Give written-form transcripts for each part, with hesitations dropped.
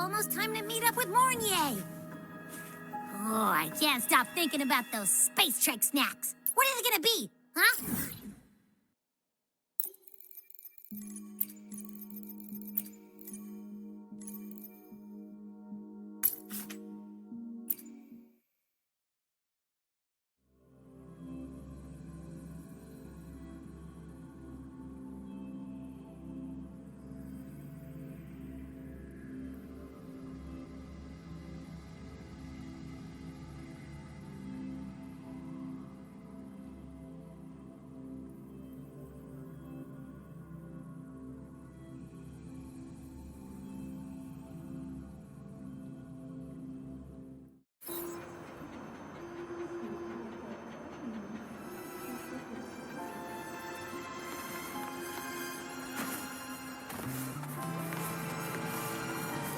almost time to meet up with Mornye. Oh, I can't stop thinking about those Space Trek snacks. What are they gonna be, huh?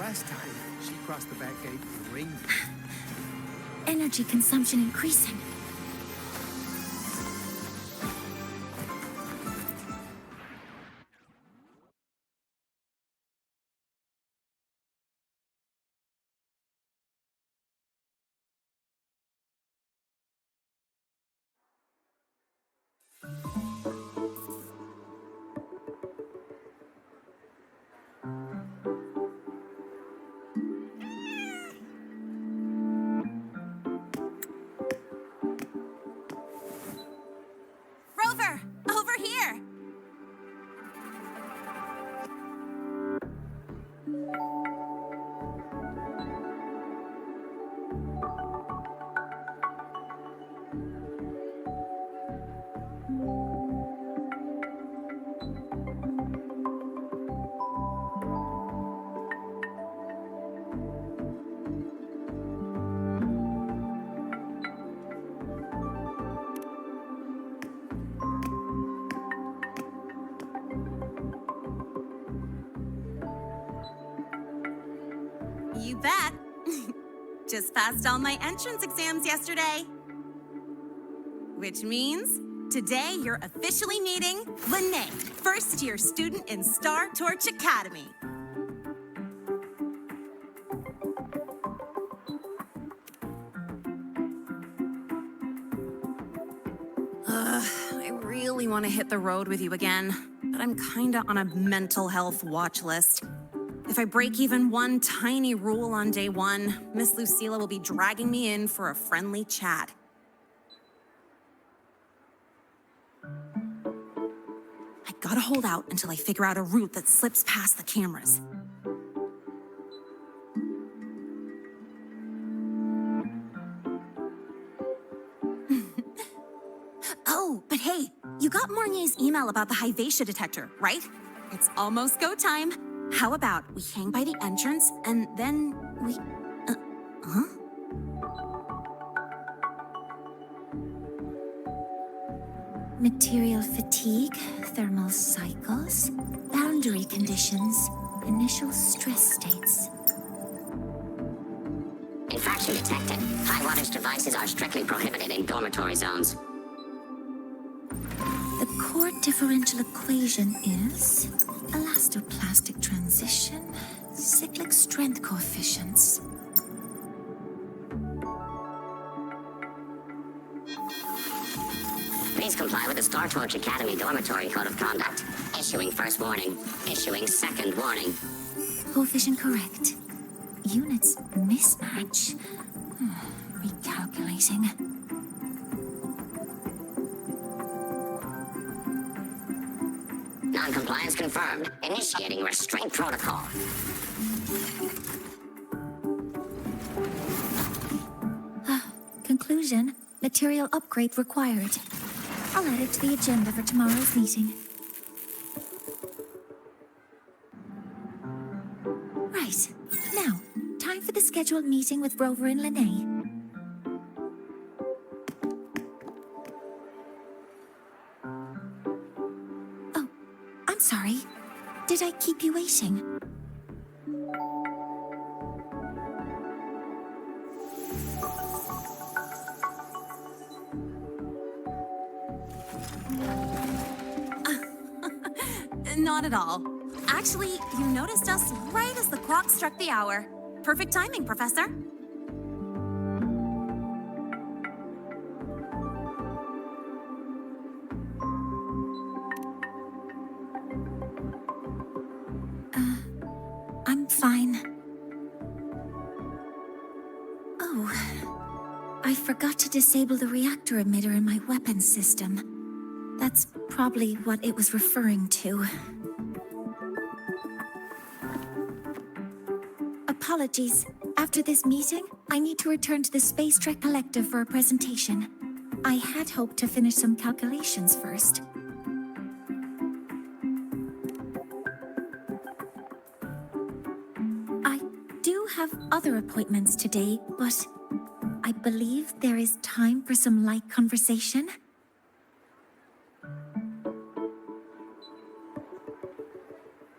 Last time, she crossed the back gate with a ring. Energy consumption increasing. Rover, over here! You bet. Just passed all my entrance exams yesterday. Which means today you're officially meeting Lahai, first-year student in Star Torch Academy. I really want to hit the road with you again, but I'm kinda on a mental health watch list. If I break even one tiny rule on day one, Miss Lucilla will be dragging me in for a friendly chat. I gotta hold out until I figure out a route that slips past the cameras. Oh, but hey, you got Mornye's email about the Hyvatia detector, right? It's almost go time. How about we hang by the entrance and then we... huh? Material fatigue, thermal cycles, boundary conditions, initial stress states. Infraction detected. High wattage devices are strictly prohibited in dormitory zones. The core differential equation is elastoplastic transition, cyclic strength coefficients. Please comply with the Star Torch Academy Dormitory Code of Conduct. Issuing first warning. Issuing second warning. Coefficient correct. Units mismatch. Recalculating. Non-compliance confirmed. Initiating restraint protocol. Conclusion, material upgrade required. I'll add it to the agenda for tomorrow's meeting. Right. Now, time for the scheduled meeting with Rover and Lahai. Oh, I'm sorry. Did I keep you waiting? Not at all. Actually, you noticed us right as the clock struck the hour. Perfect timing, Professor. I'm fine. Oh, I forgot to disable the reactor emitter in my weapons system. That's probably what it was referring to. Apologies. After this meeting, I need to return to the Space Trek Collective for a presentation. I had hoped to finish some calculations first. I do have other appointments today, but I believe there is time for some light conversation.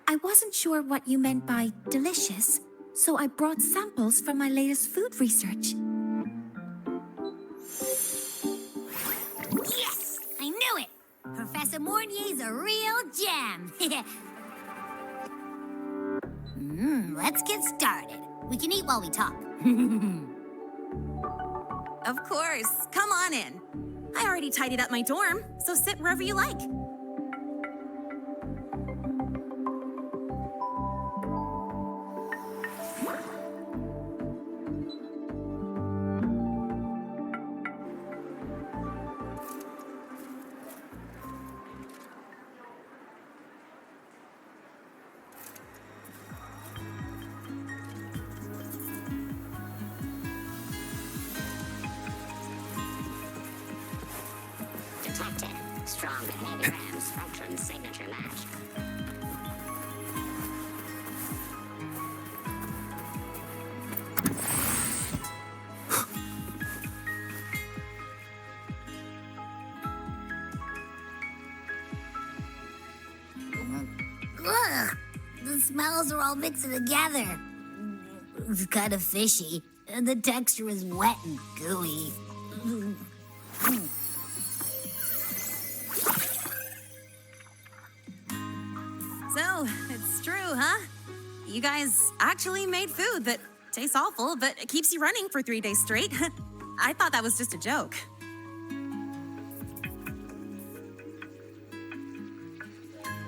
I wasn't sure what you meant by delicious, so I brought samples from my latest food research. Yes! I knew it! Professor Mornye's a real gem! Let's get started. We can eat while we talk. Of course. Come on in. I already tidied up my dorm, so sit wherever you like. Detected. Strong behavior and spectrum signature match. Ugh! The smells are all mixing together. It's kind of fishy, and the texture is wet and gooey. So, it's true, huh? You guys actually made food that tastes awful, but it keeps you running for 3 days straight. I thought that was just a joke.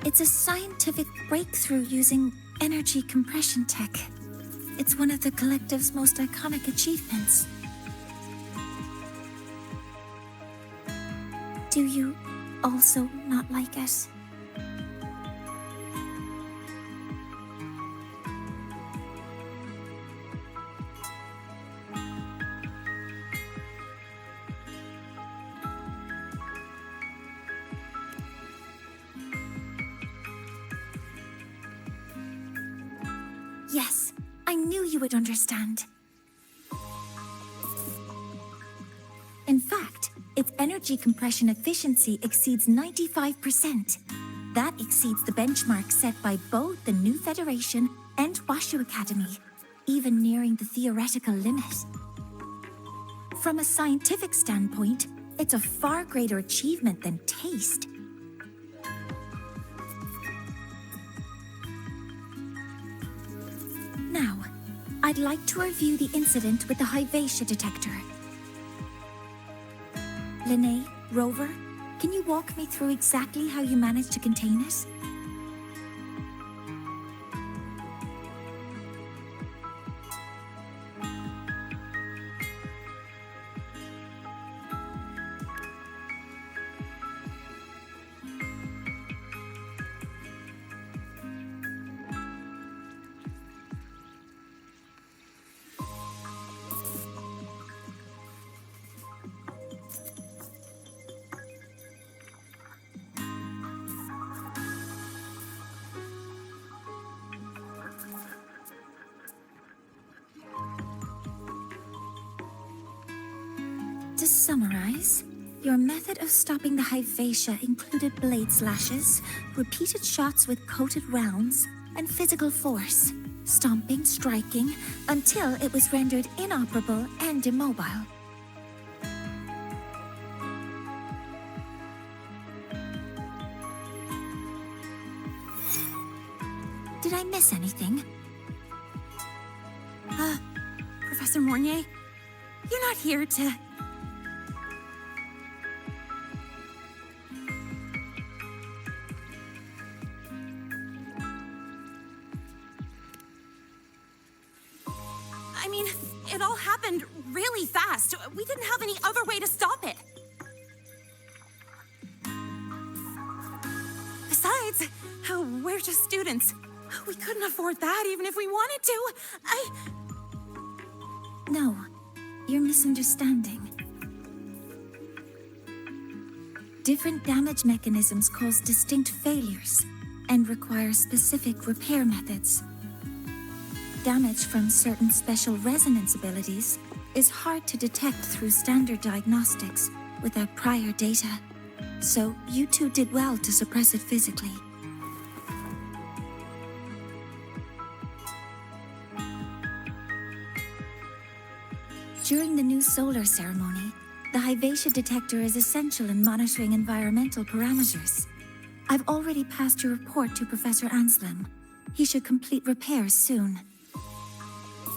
It's a scientific breakthrough using energy compression tech. It's one of the collective's most iconic achievements. Do you also not like it? Yes, I knew you would understand. In fact, its energy compression efficiency exceeds 95%. That exceeds the benchmark set by both the New Federation and Washu Academy, even nearing the theoretical limit. From a scientific standpoint, it's a far greater achievement than taste. Now, I'd like to review the incident with the Hyvatia detector. Lahai, Rover, can you walk me through exactly how you managed to contain it? To summarize, your method of stopping the Hyvatia included blade slashes, repeated shots with coated rounds, and physical force, stomping, striking, until it was rendered inoperable and immobile. Did I miss anything? Professor Mornye, you're not here to... I mean, it all happened really fast. We didn't have any other way to stop it. Besides, we're just students. We couldn't afford that even if we wanted to. No, you're misunderstanding. Different damage mechanisms cause distinct failures and require specific repair methods. Damage from certain special resonance abilities is hard to detect through standard diagnostics without prior data, so you two did well to suppress it physically. During the new solar ceremony, the Hyvatia detector is essential in monitoring environmental parameters. I've already passed your report to Professor Anselm. He should complete repairs soon.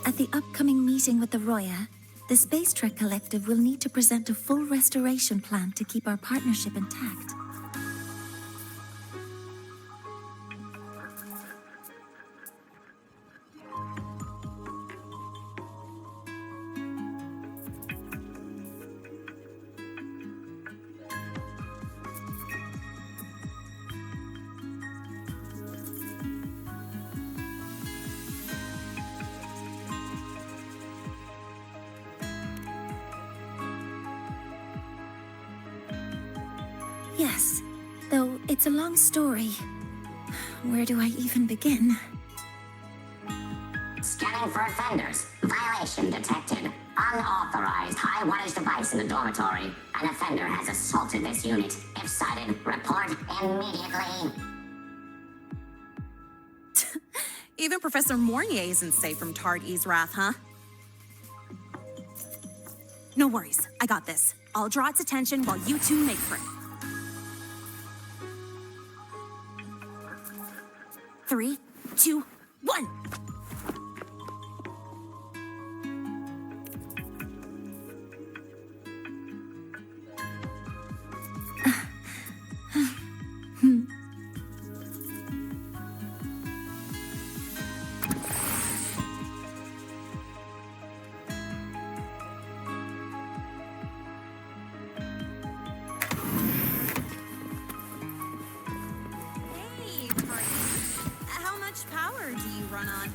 At the upcoming meeting with the Roya, the Space Trek Collective will need to present a full restoration plan to keep our partnership intact. Yes, though it's a long story. Where do I even begin? Scanning for offenders. Violation detected. Unauthorized high wattage device in the dormitory. An offender has assaulted this unit. If sighted, report immediately. Even Professor Mornye isn't safe from Tard-E's wrath, huh? No worries, I got this. I'll draw its attention while you two make for it. 3, 2, 1. Hey, Tard. How much power do you run on?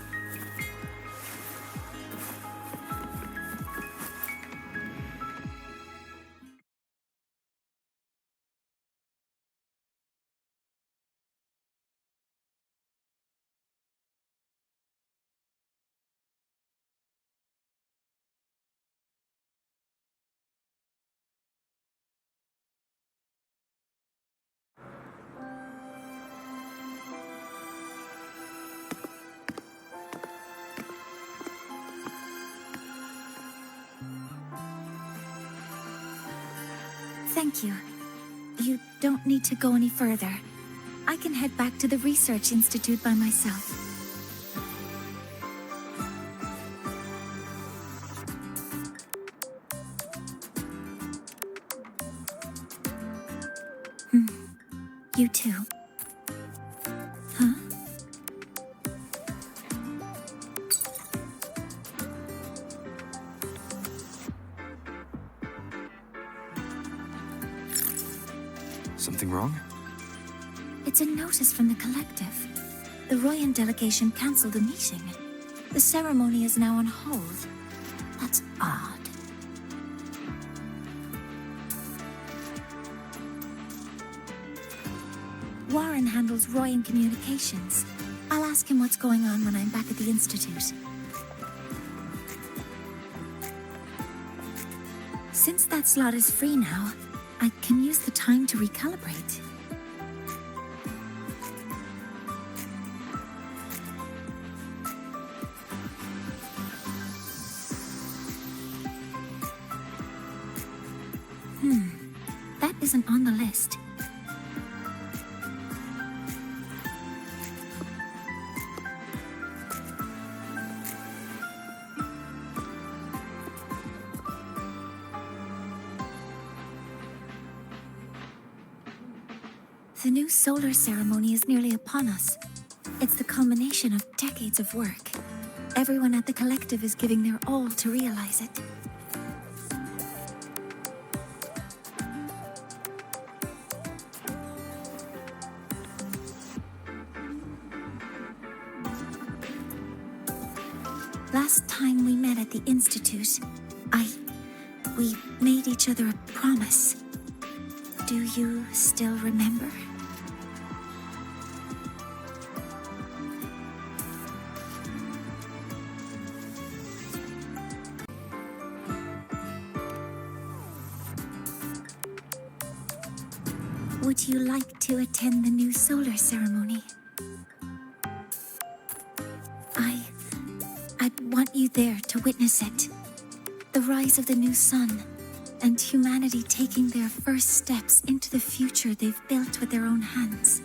Thank you. You don't need to go any further. I can head back to the Research Institute by myself. You too. Huh? Something wrong? It's a notice from the collective. The Royan delegation cancelled a meeting. The ceremony is now on hold. That's odd. Warren handles Royan communications. I'll ask him what's going on when I'm back at the Institute. Since that slot is free now, I can use the time to recalibrate. That isn't on the list. The new solar ceremony is nearly upon us. It's the culmination of decades of work. Everyone at the collective is giving their all to realize it. Last time we met at the Institute, we made each other a promise. Do you still remember? Would you like to attend the new solar ceremony? I'd want you there to witness it. The rise of the new sun, and humanity taking their first steps into the future they've built with their own hands.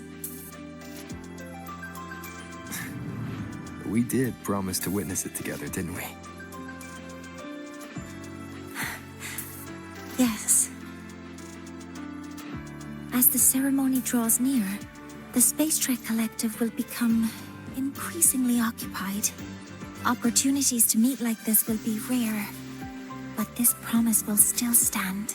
We did promise to witness it together, didn't we? Yes. As the ceremony draws near, the Space Trek Collective will become increasingly occupied. Opportunities to meet like this will be rare, but this promise will still stand.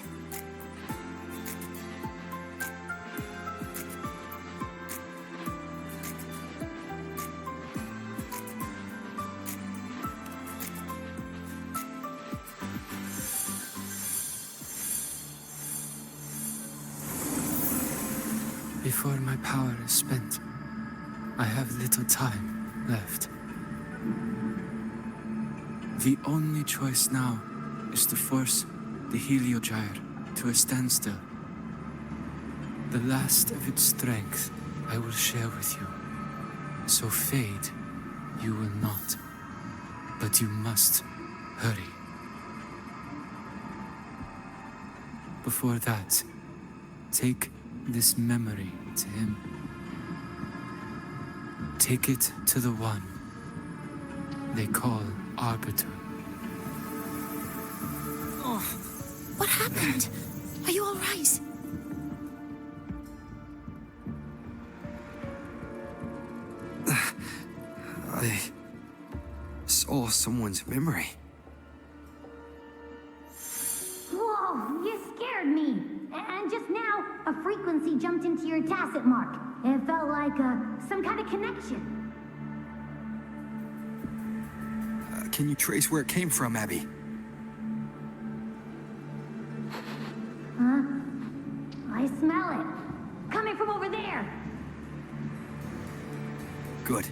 Before my power is spent, I have little time left. The only choice now is to force the Heliogyre to a standstill. The last of its strength I will share with you. So fade you will not. But you must hurry. Before that, take this memory to him. Take it to the one they call Arbiter. Oh, what happened? Are you all right? I saw someone's memory. Whoa, you scared me. And just now, a frequency jumped into your tacit mark. It felt like some kind of connection. Can you trace where it came from, Abby? Huh? I smell it. Coming from over there. Good.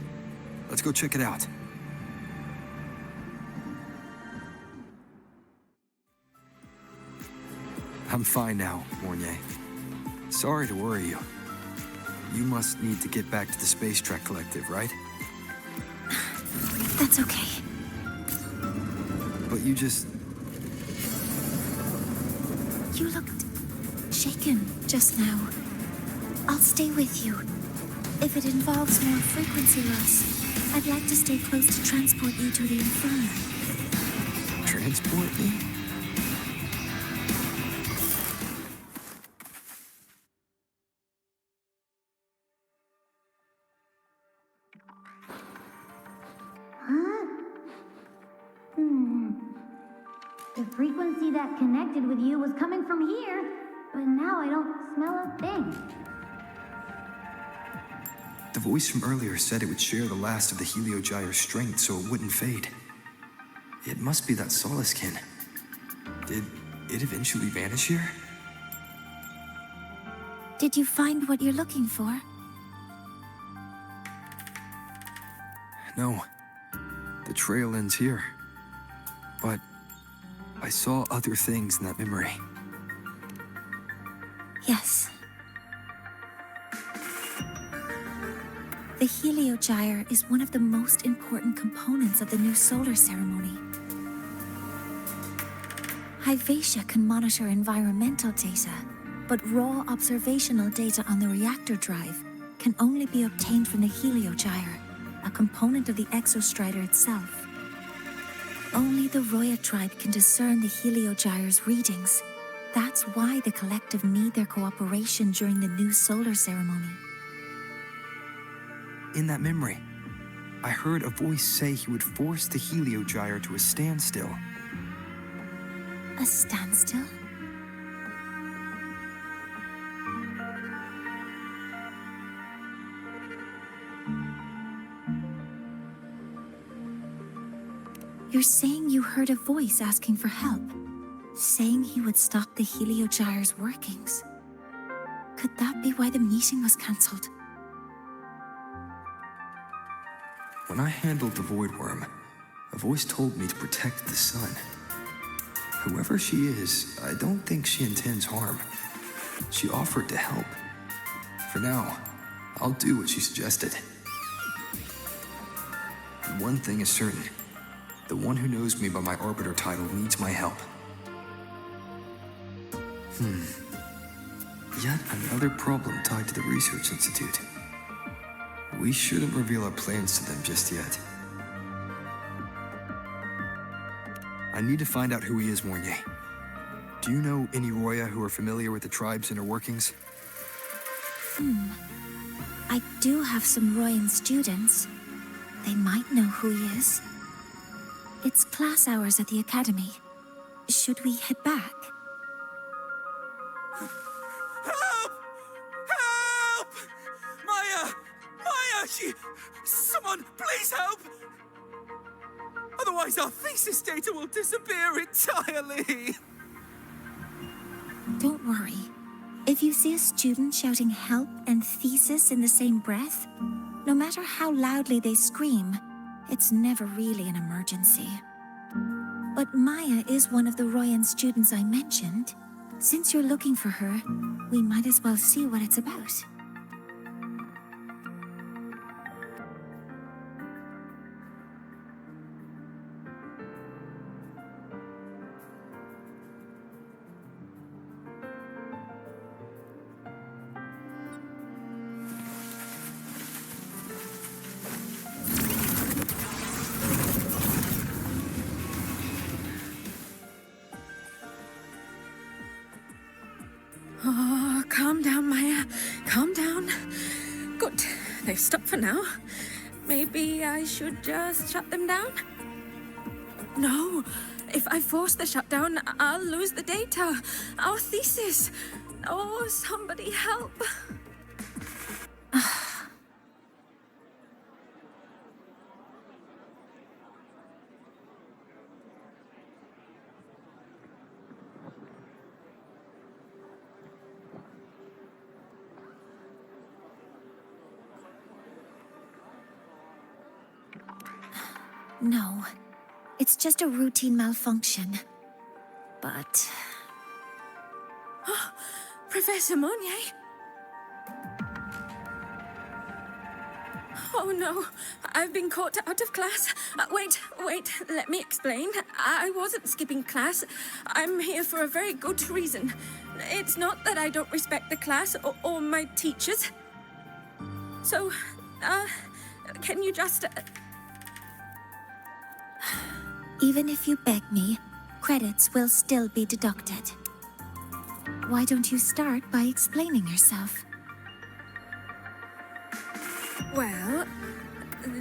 Let's go check it out. I'm fine now, Mornye. Sorry to worry you. You must need to get back to the Space Trek Collective, right? That's okay. But you just... You looked shaken just now. I'll stay with you. If it involves more frequency loss, I'd like to stay close to transport you to the Inferno. transport me? The frequency that connected with you was coming from here, but now I don't smell a thing. The voice from earlier said it would share the last of the Heliogyre's strength so it wouldn't fade. It must be that Solaskin. Did it eventually vanish here? Did you find what you're looking for? No. The trail ends here. But I saw other things in that memory. Yes. The Heliogyre is one of the most important components of the new solar ceremony. Hyvatia can monitor environmental data, but raw observational data on the reactor drive can only be obtained from the Heliogyre, a component of the Exostrider itself. Only the Roya tribe can discern the Heliogyre's readings, That's why the collective need their cooperation during the new solar ceremony. In that memory, I heard a voice say he would force the Heliogyre to a standstill. A standstill? You're saying you heard a voice asking for help, saying he would stop the Heliogyre's workings. Could that be why the meeting was cancelled? When I handled the Void Worm, a voice told me to protect the sun. Whoever she is, I don't think she intends harm. She offered to help. For now, I'll do what she suggested. And one thing is certain. The one who knows me by my Arbiter title needs my help. Yet another problem tied to the Research Institute. We shouldn't reveal our plans to them just yet. I need to find out who he is, Mornye. Do you know any Roya who are familiar with the tribe's inner workings? I do have some Royan students. They might know who he is. It's class hours at the academy. Should we head back? Help! Help! Maya! Maya! Someone, please help! Otherwise our thesis data will disappear entirely! Don't worry. If you see a student shouting help and thesis in the same breath, no matter how loudly they scream, it's never really an emergency. But Maya is one of the Royan students I mentioned. Since you're looking for her, we might as well see what it's about. Oh, calm down, Maya. Calm down. Good. They've stopped for now. Maybe I should just shut them down? No. If I force the shutdown, I'll lose the data. Our thesis. Oh, somebody help. No, it's just a routine malfunction. But... Professor Mornye? Oh no, I've been caught out of class. Wait, let me explain. I wasn't skipping class. I'm here for a very good reason. It's not that I don't respect the class or my teachers. So, can you just... Even if you beg me, credits will still be deducted. Why don't you start by explaining yourself? Well,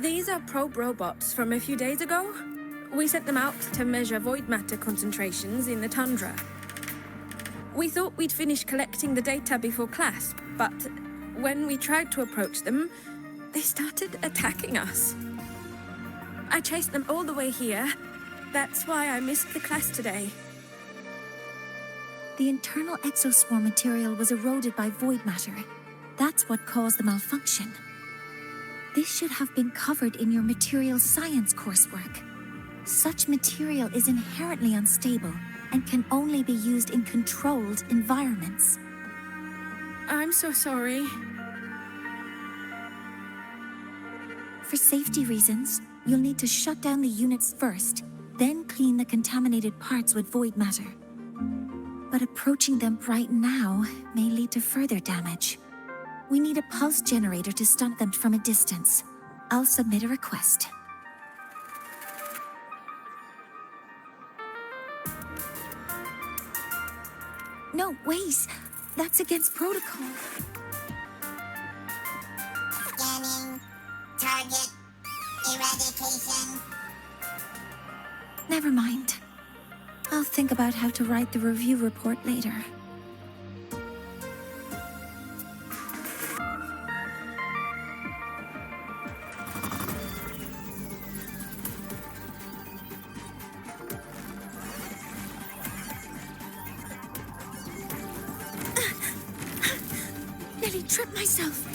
these are probe robots from a few days ago. We sent them out to measure void matter concentrations in the tundra. We thought we'd finish collecting the data before class, but when we tried to approach them, they started attacking us. I chased them all the way here. That's why I missed the class today. The internal exoswarm material was eroded by void matter. That's what caused the malfunction. This should have been covered in your material science coursework. Such material is inherently unstable and can only be used in controlled environments. I'm so sorry. For safety reasons, you'll need to shut down the units first, then clean the contaminated parts with void matter. But approaching them right now may lead to further damage. We need a pulse generator to stun them from a distance. I'll submit a request. No, wait. That's against protocol. Scanning. Target. Eradication. Never mind. I'll think about how to write the review report later. Nearly tripped myself.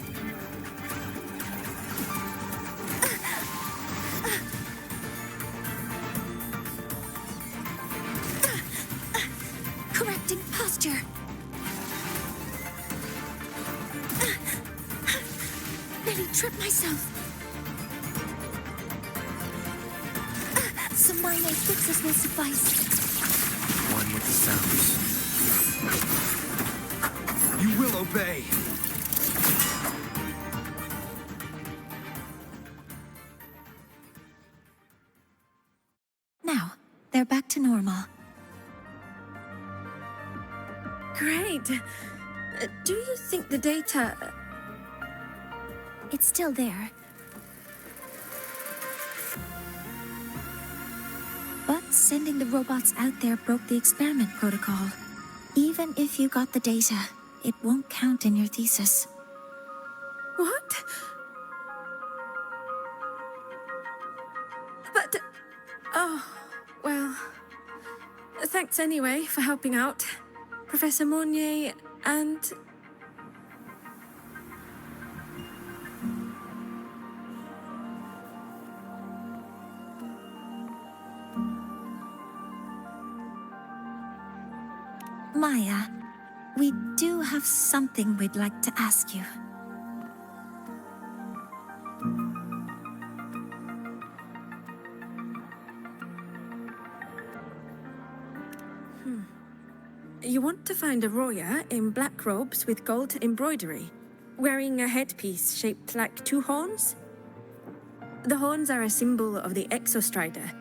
Correcting posture. Nearly tripped myself. Some mornye fixes will suffice. One with the sounds. You will obey! Now, they're back to normal. Great. Do you think the data... It's still there. But sending the robots out there broke the experiment protocol. Even if you got the data, it won't count in your thesis. What? But... Oh, well... Thanks anyway for helping out, Professor Mornye, and... Maya, we do have something we'd like to ask you. You want to find a Roya in black robes with gold embroidery, wearing a headpiece shaped like two horns? The horns are a symbol of the Exostrider.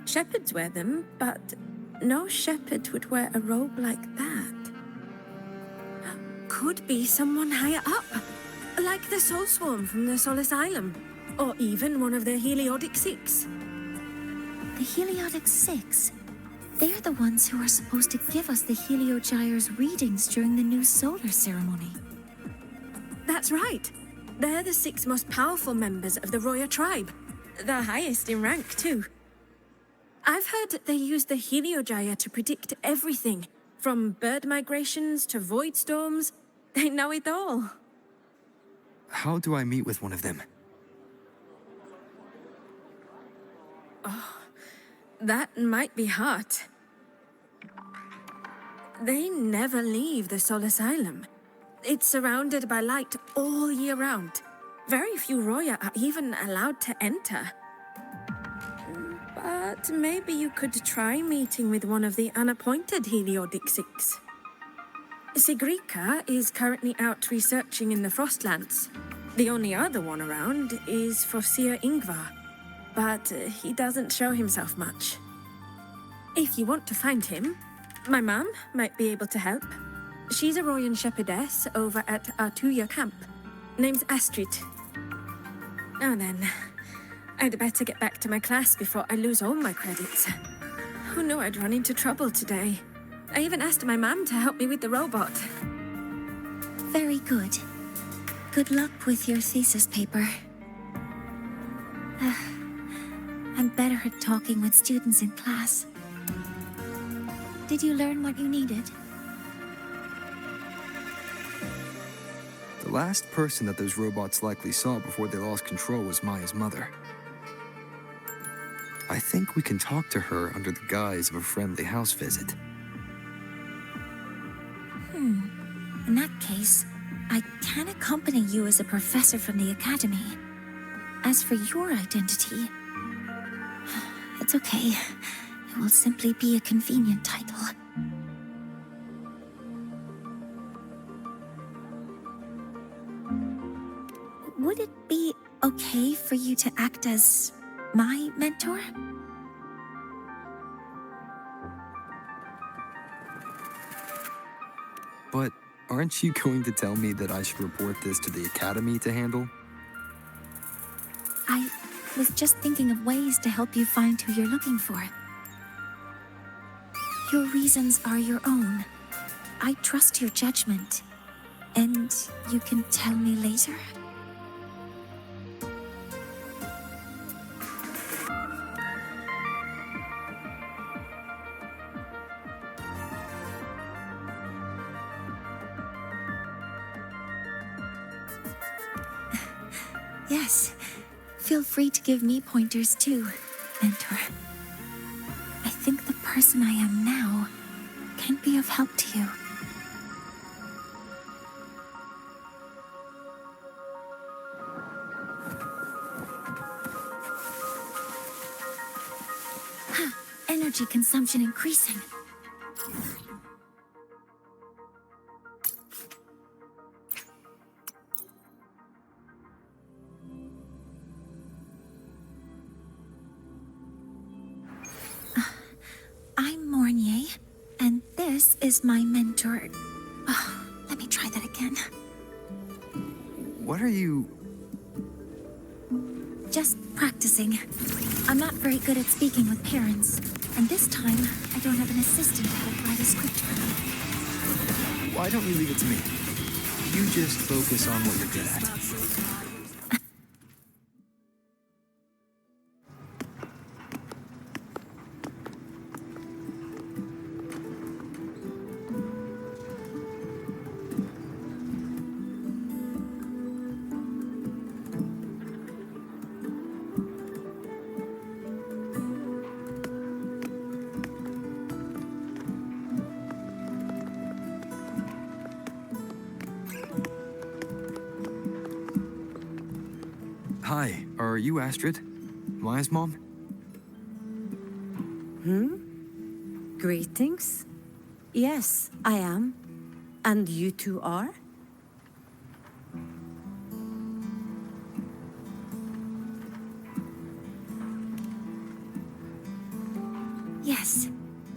Shepherds wear them, but no shepherd would wear a robe like that. Could be someone higher up, like the Soul Swarm from the Sol Asylum, or even one of the Heliodic Six. The Heliodic Six? They're the ones who are supposed to give us the Heliogyre's readings during the new solar ceremony. That's right. They're the 6 most powerful members of the Roya tribe. The highest in rank, too. I've heard they use the Heliogyre to predict everything, from bird migrations to void storms. They know it all. How do I meet with one of them? That might be hard. They never leave the Sol Asylum. It's surrounded by light all year round. Very few Roya are even allowed to enter. But maybe you could try meeting with one of the unappointed Heliodic Six. Sigrika is currently out researching in the Frostlands. The only other one around is Fosir Ingvar, but he doesn't show himself much. If you want to find him, my mum might be able to help. She's a Royan shepherdess over at Artuya camp. Name's Astrid. Now then, I'd better get back to my class before I lose all my credits. Who knew I'd run into trouble today? I even asked my mum to help me with the robot. Very good. Good luck with your thesis paper. I'm better at talking with students in class. Did you learn what you needed? The last person that those robots likely saw before they lost control was Maya's mother. I think we can talk to her under the guise of a friendly house visit. In that case, I can accompany you as a professor from the academy. As for your identity, it's okay. It will simply be a convenient title. Would it be okay for you to act as my mentor? But aren't you going to tell me that I should report this to the Academy to handle? I was just thinking of ways to help you find who you're looking for. Your reasons are your own. I trust your judgment. And you can tell me later? Yes. Feel free to give me pointers too, Mentor. I think the person I am now can be of help to you. Energy consumption increasing. I'm Mornye, and this is my mentor. Oh, let me try that again. What are you... Just practicing. I'm not very good at speaking with parents, and this time I don't have an assistant to help write a script for me. Why don't you leave it to me? You just focus on what you're good at. Hi, are you Astrid? Maya's mom? Greetings. Yes, I am. And you two are? Yes,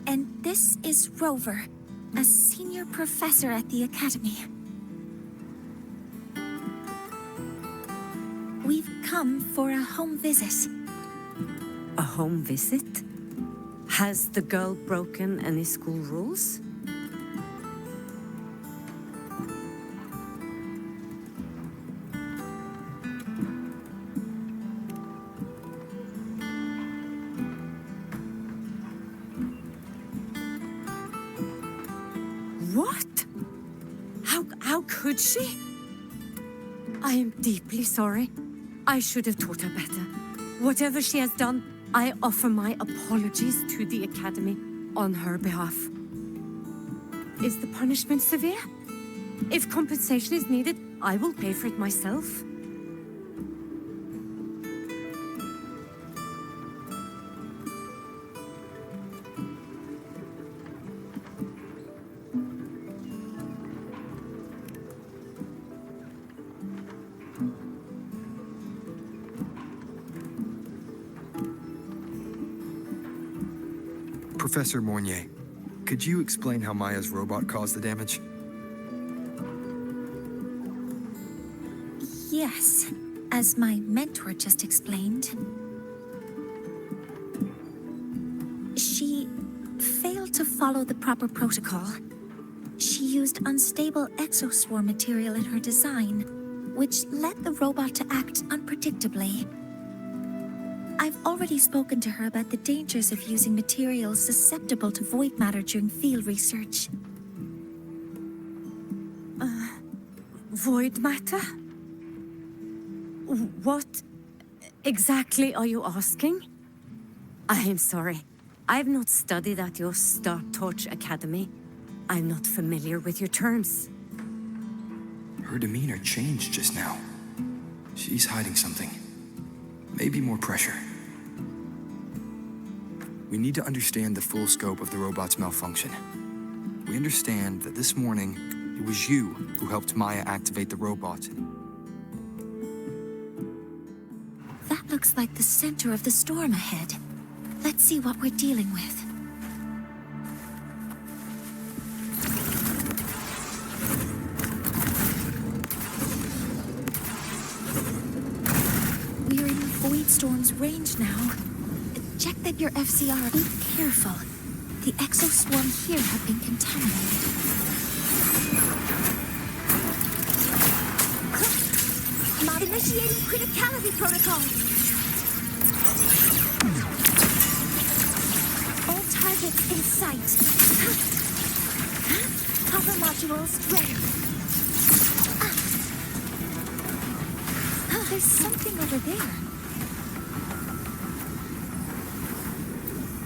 and this is Rover, a senior professor at the Academy. We've come for a home visit. A home visit? Has the girl broken any school rules? What? How could she? I am deeply sorry. I should have taught her better. Whatever she has done, I offer my apologies to the Academy on her behalf. Is the punishment severe? If compensation is needed, I will pay for it myself. Professor Mornye, could you explain how Maya's robot caused the damage? Yes, as my mentor just explained. She failed to follow the proper protocol. She used unstable exoswarm material in her design, which led the robot to act unpredictably. I've already spoken to her about the dangers of using materials susceptible to void matter during field research. Void matter? What exactly are you asking? I am sorry. I've not studied at your Star Torch Academy. I'm not familiar with your terms. Her demeanor changed just now. She's hiding something. Maybe more pressure. We need to understand the full scope of the robot's malfunction. We understand that this morning, it was you who helped Maya activate the robot. That looks like the center of the storm ahead. Let's see what we're dealing with. storm's range now. Check that your FCR. Be careful. The exoswarm here have been contaminated. Not initiating criticality protocol. All targets in sight. Cover modules ready. There's something over there.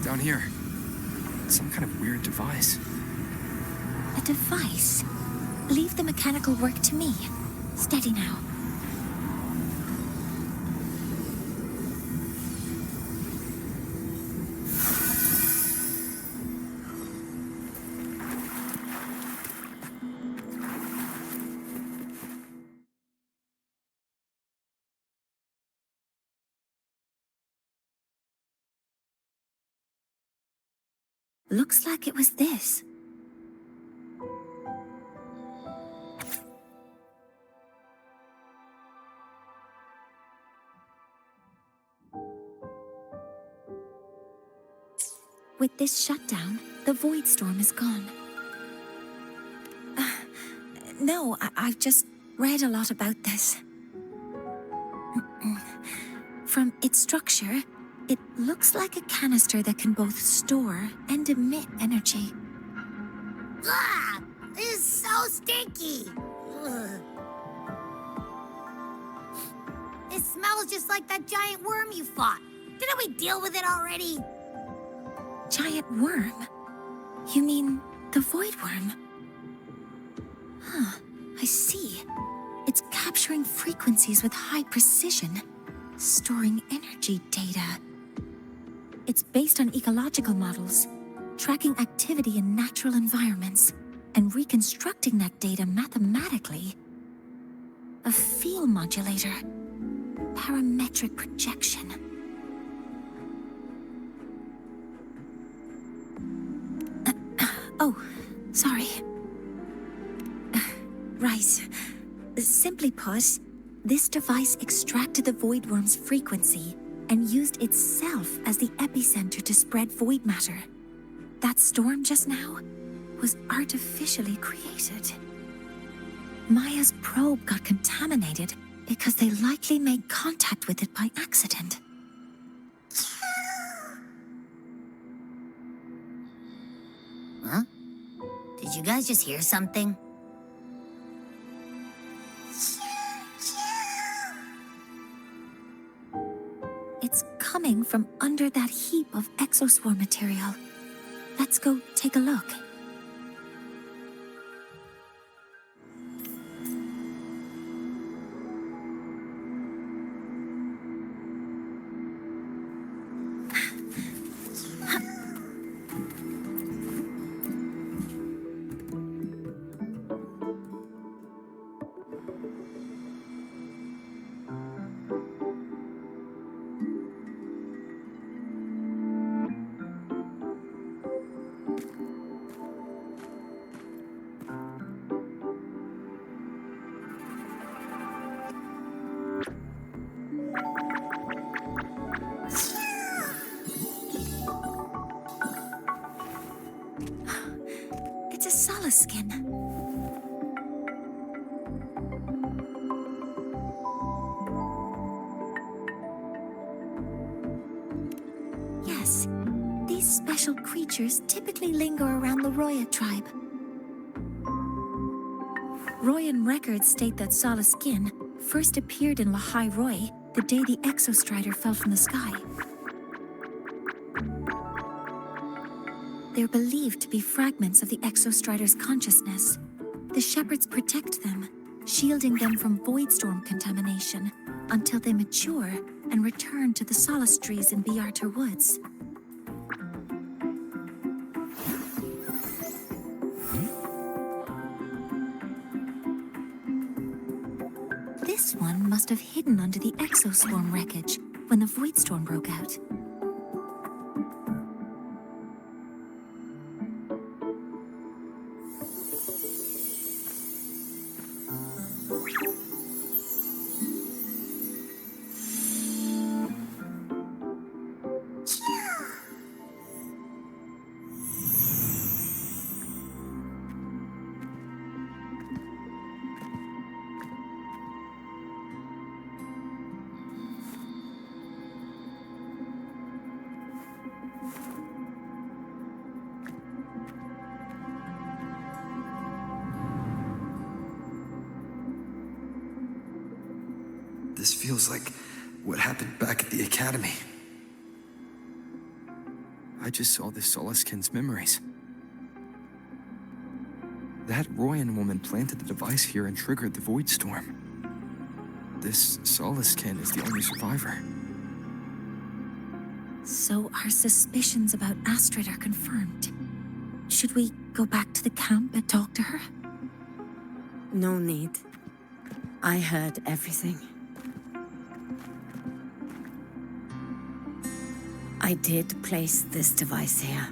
Down here. Some kind of weird device. A device? Leave the mechanical work to me. Steady now. Looks like it was this. With this shutdown, the void storm is gone. No, I've just read a lot about this. From its structure, it looks like a canister that can both store and emit energy. Ah! This is so stinky! Ugh. It smells just like that giant worm you fought. Didn't we deal with it already? Giant worm? You mean the void worm? Huh, I see. It's capturing frequencies with high precision, storing energy data. It's based on ecological models, tracking activity in natural environments, and reconstructing that data mathematically. A field modulator. Parametric projection. Oh, sorry. Right. Simply put, this device extracted the void worm's frequency and used itself as the epicenter to spread void matter. That storm just now was artificially created. Maya's probe got contaminated because they likely made contact with it by accident. Huh? Did you guys just hear something? It's coming from under that heap of exoswarm material. Let's go take a look. It's a Solace skin. Yes, these special creatures typically linger around the Roi tribe. Royan records state that Solace skin first appeared in Lahai Roi the day the Exostrider fell from the sky. They're believed to be fragments of the Exostrider's consciousness. The shepherds protect them, shielding them from void storm contamination until they mature and return to the Solace trees in Biarter Woods. This one must have hidden under the exoswarm wreckage when the void storm broke out. This feels like what happened back at the academy. I just saw this Soliskin's memories. That Royan woman planted the device here and triggered the Void Storm. This Soliskin is the only survivor. So our suspicions about Astrid are confirmed. Should we go back to the camp and talk to her? No need. I heard everything. I did place this device here.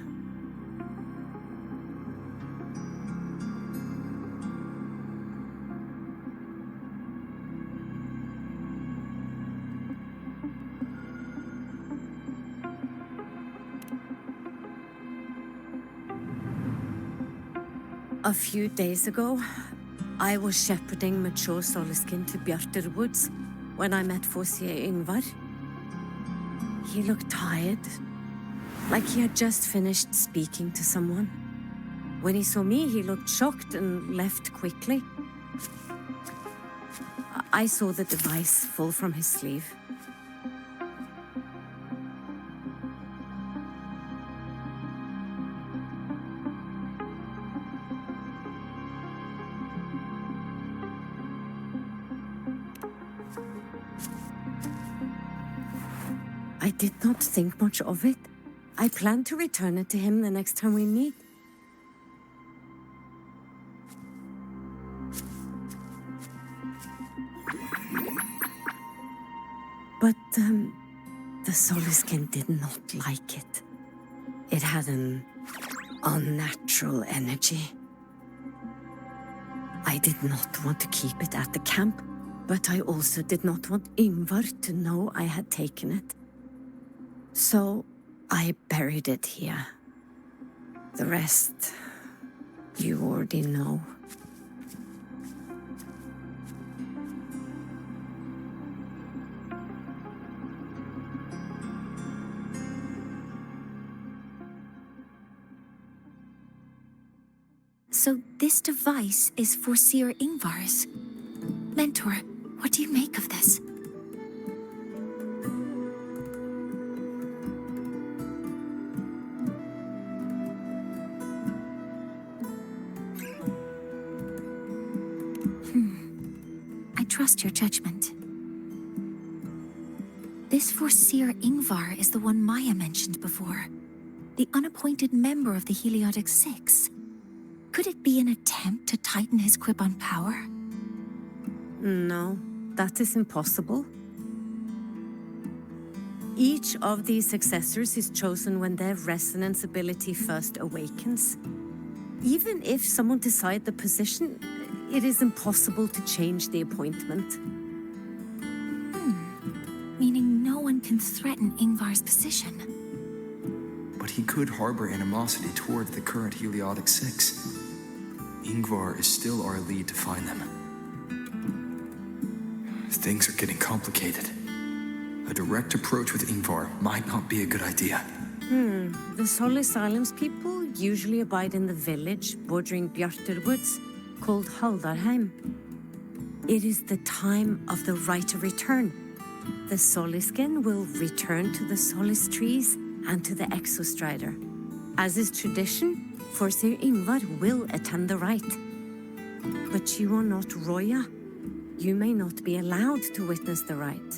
A few days ago, I was shepherding mature Soliskin to Bjartur Woods when I met Fossier Ingvar. He looked tired, like he had just finished speaking to someone. When he saw me, he looked shocked and left quickly. I saw the device fall from his sleeve. I did not think much of it. I plan to return it to him the next time we meet. But, the Soliskin did not like it. It had an unnatural energy. I did not want to keep it at the camp, but I also did not want Ingvar to know I had taken it. So, I buried it here. The rest, you already know. So this device is for Seer Ingvar's. Mentor, what do you make of this? I trust your judgment. This Seer Ingvar is the one Maya mentioned before. The unappointed member of the Heliotic Six. Could it be an attempt to tighten his grip on power? No, that is impossible. Each of these successors is chosen when their resonance ability first awakens. Even if someone decides the position, it is impossible to change the appointment. Meaning no one can threaten Ingvar's position. But he could harbor animosity toward the current Heliotic Six. Ingvar is still our lead to find them. Things are getting complicated. A direct approach with Ingvar might not be a good idea. The Solis Islands people usually abide in the village bordering Bjartur Woods, called Haldarheim. It is the time of the right of return. The Soliskin will return to the Solis trees and to the Exostrider. As is tradition, Forseer Ingvar will attend the rite. But you are not Roya. You may not be allowed to witness the rite.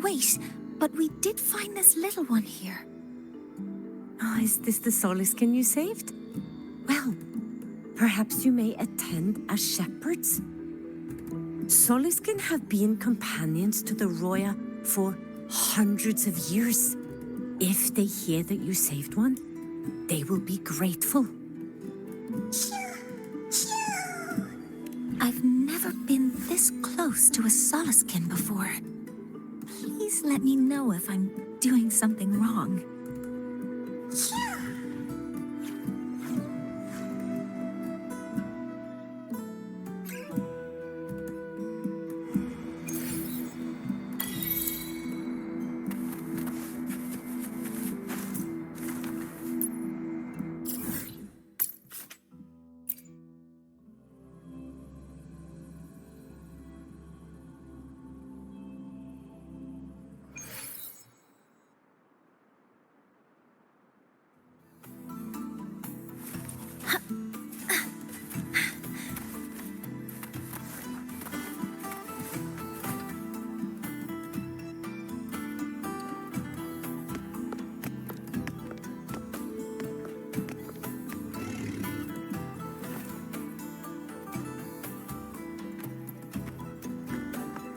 Wait, but we did find this little one here. Is this the Soliskin you saved? Well, perhaps you may attend as shepherds. Soliskin have been companions to the Roya for hundreds of years. If they hear that you saved one, they will be grateful. I've never been this close to a Soliskin before. Please let me know if I'm doing something wrong.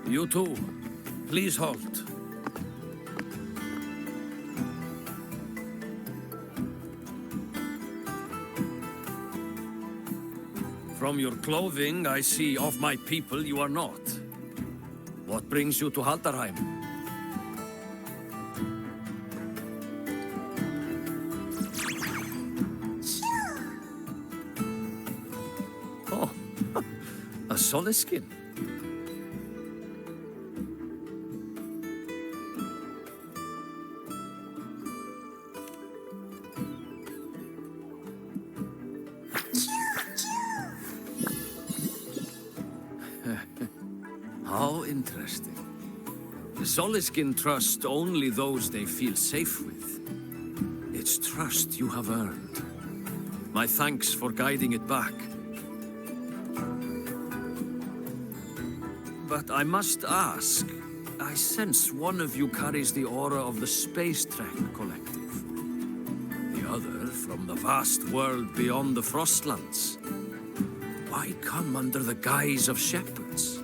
You two, please halt. From your clothing, I see of my people you are not. What brings you to Haldarheim? Oh, a Soliskin. How interesting. The Soliskin trust only those they feel safe with. It's trust you have earned. My thanks for guiding it back. But I must ask, I sense one of you carries the aura of the Space Trek Collective. The other from the vast world beyond the Frostlands. Why come under the guise of shepherds?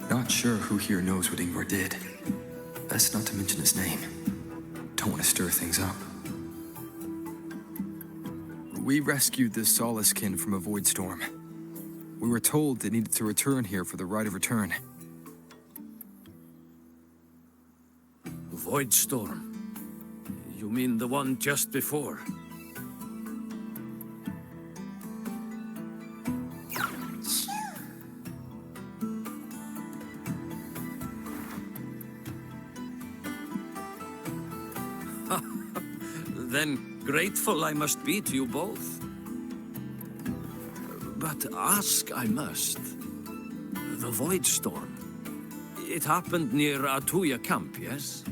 Not sure who here knows what Ingvar did. Best not to mention his name. Don't want to stir things up. We rescued this Soliskin from a void storm. We were told they needed to return here for the rite of return. Void storm? You mean the one just before? Then grateful I must be to you both. But ask I must. The Void Storm. It happened near Atuya camp, yes?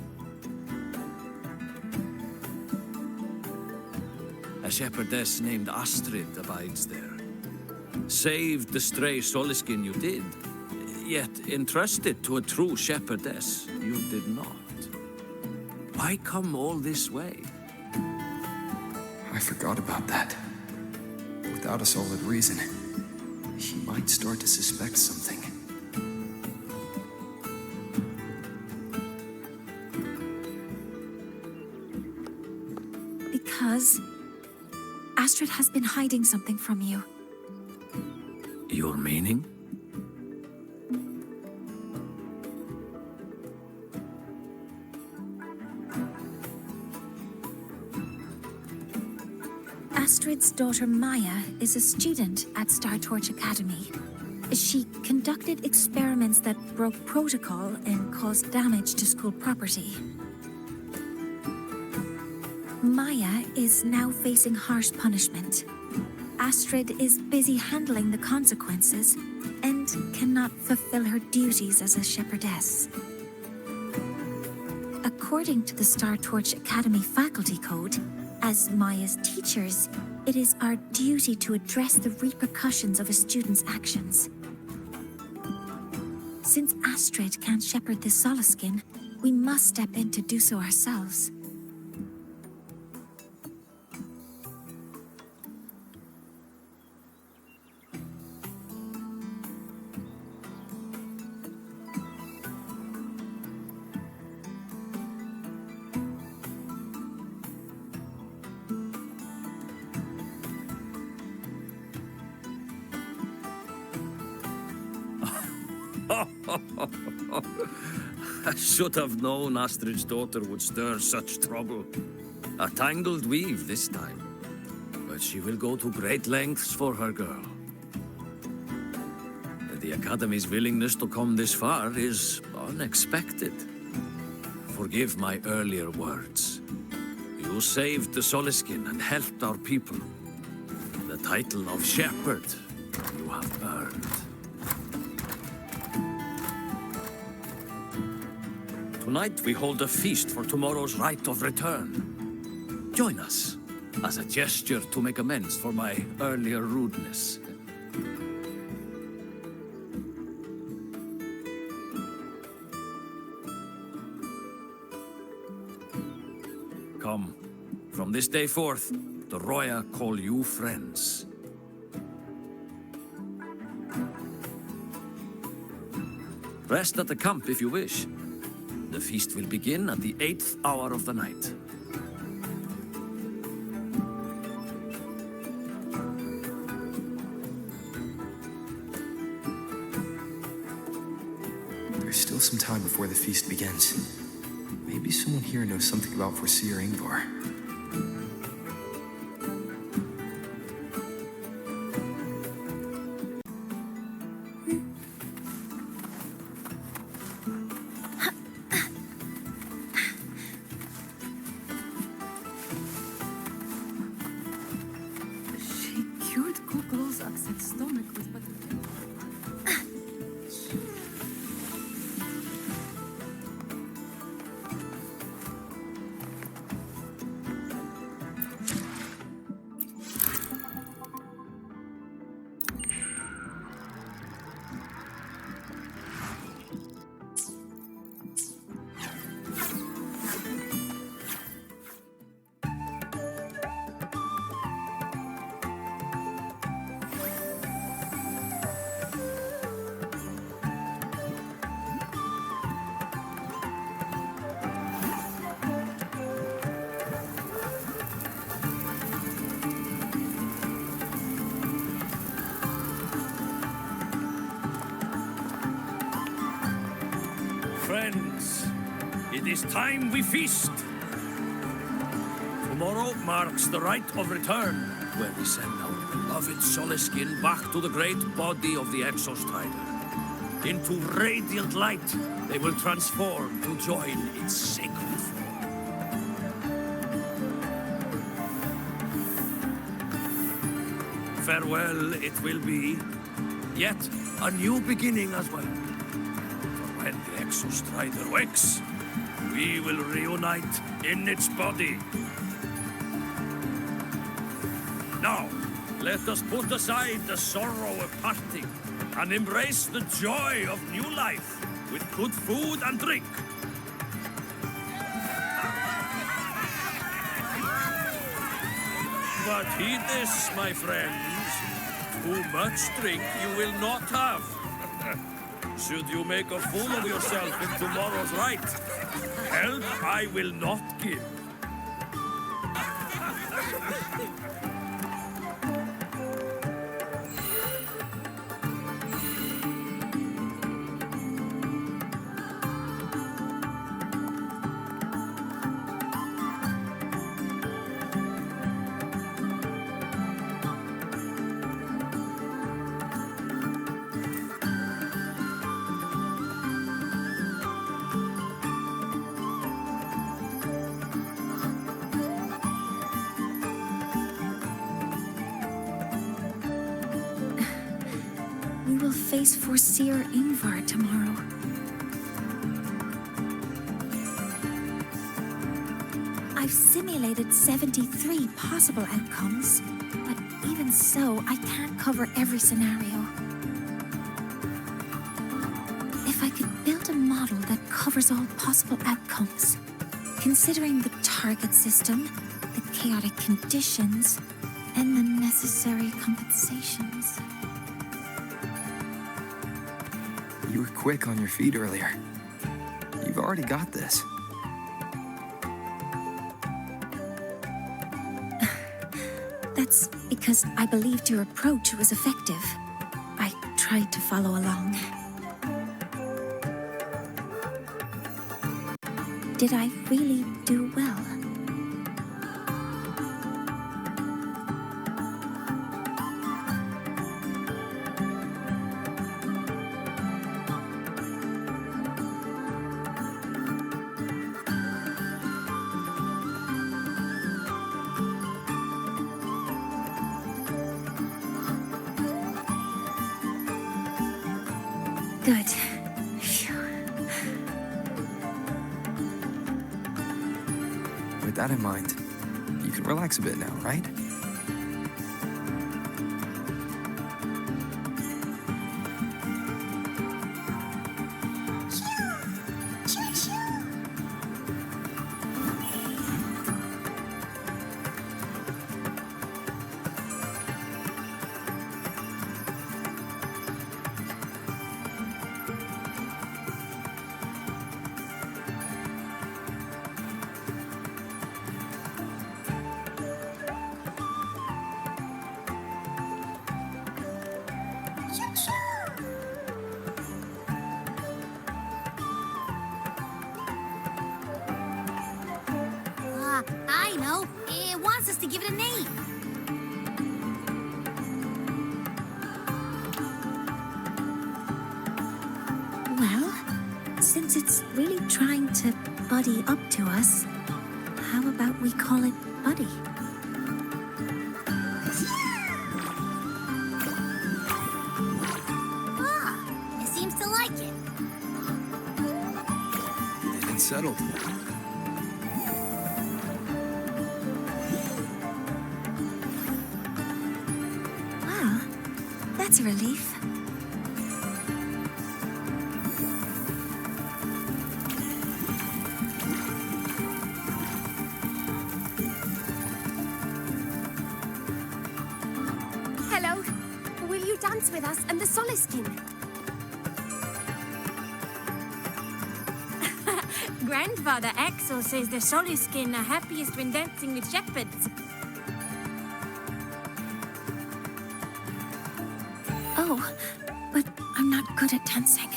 A shepherdess named Astrid abides there. Saved the stray Soliskin you did, yet entrusted to a true shepherdess you did not. Why come all this way? I forgot about that. Without a solid reason, he might start to suspect something. Because Astrid has been hiding something from you. Your meaning? Astrid's daughter Maya is a student at Star Torch Academy. She conducted experiments that broke protocol and caused damage to school property. Maya is now facing harsh punishment. Astrid is busy handling the consequences and cannot fulfill her duties as a shepherdess. According to the Star Torch Academy faculty code, as Maya's teachers, it is our duty to address the repercussions of a student's actions. Since Astrid can't shepherd this Soliskin, we must step in to do so ourselves. I should have known Astrid's daughter would stir such trouble. A tangled weave this time. But she will go to great lengths for her girl. The Academy's willingness to come this far is unexpected. Forgive my earlier words. You saved the Soliskin and helped our people. The title of shepherd you have earned. Tonight we hold a feast for tomorrow's rite of return. Join us, as a gesture to make amends for my earlier rudeness. Come, from this day forth, the Roya call you friends. Rest at the camp if you wish. The feast will begin at the 8th hour of the night. There's still some time before the feast begins. Maybe someone here knows something about Foreseer Ingvar. She cured Kukul's upset stomach with but Friends, it is time we feast. Tomorrow marks the rite of return, where we send our beloved Soliskin back to the great body of the Exostrider. Into radiant light, they will transform to join its sacred form. Farewell it will be, yet a new beginning as well. When the Exostrider wakes, we will reunite in its body. Now, let us put aside the sorrow of parting and embrace the joy of new life with good food and drink. But heed this, my friends. Too much drink you will not have. Should you make a fool of yourself in tomorrow's rite, help I will not give. We will face Foreseer Ingvar tomorrow. I've simulated 73 possible outcomes, but even so, I can't cover every scenario. If I could build a model that covers all possible outcomes, considering the target system, the chaotic conditions, and the necessary compensations. You were quick on your feet earlier. You've already got this. That's because I believed your approach was effective. I tried to follow along. Did I really do well? Good. Phew. With that in mind, You can relax a bit now, right? I know. It wants us to give it a name. Well, since it's really trying to buddy up to us, how about we call it Buddy? Ah, it seems to like it. It's settled. Well, that's a relief. Hello. Will you dance with us and the Soliskin? Grandfather Axel says the Soliskin are happiest when dancing with shepherds. Oh, but I'm not good at dancing.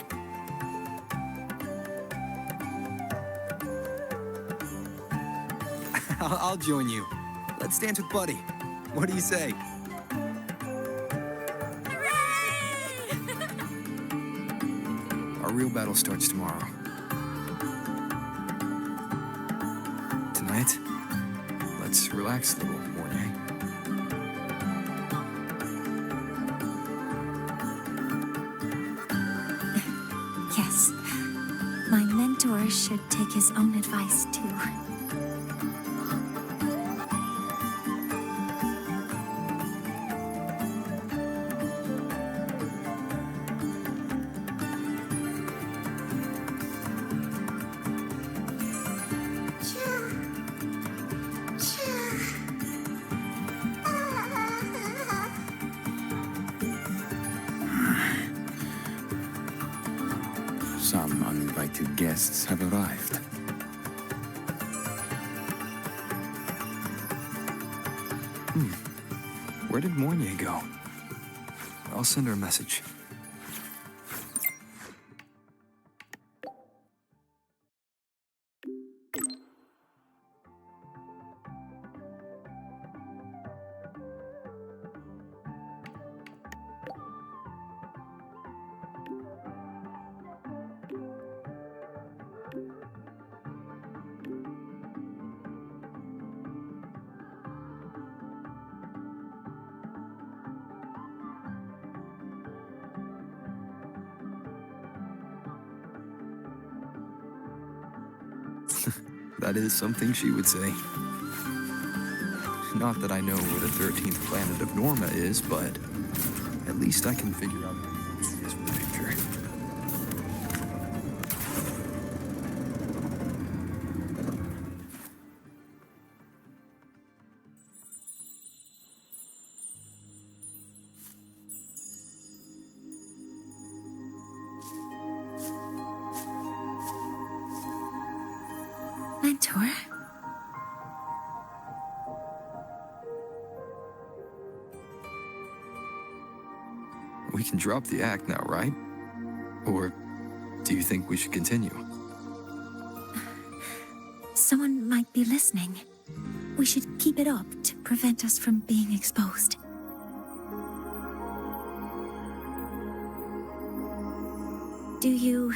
I'll join you. Let's dance with Buddy. What do you say? Our real battle starts tomorrow. Tonight, let's relax a little, mornye. Yes, my mentor should take his own advice too. Some uninvited guests have arrived. Where did Mornye go? I'll send her a message. That is something she would say. Not that I know where the 13th planet of Norma is, but at least I can figure out what she is for the future. Mentor? We can drop the act now, right? Or do you think we should continue? Someone might be listening. We should keep it up to prevent us from being exposed. Do you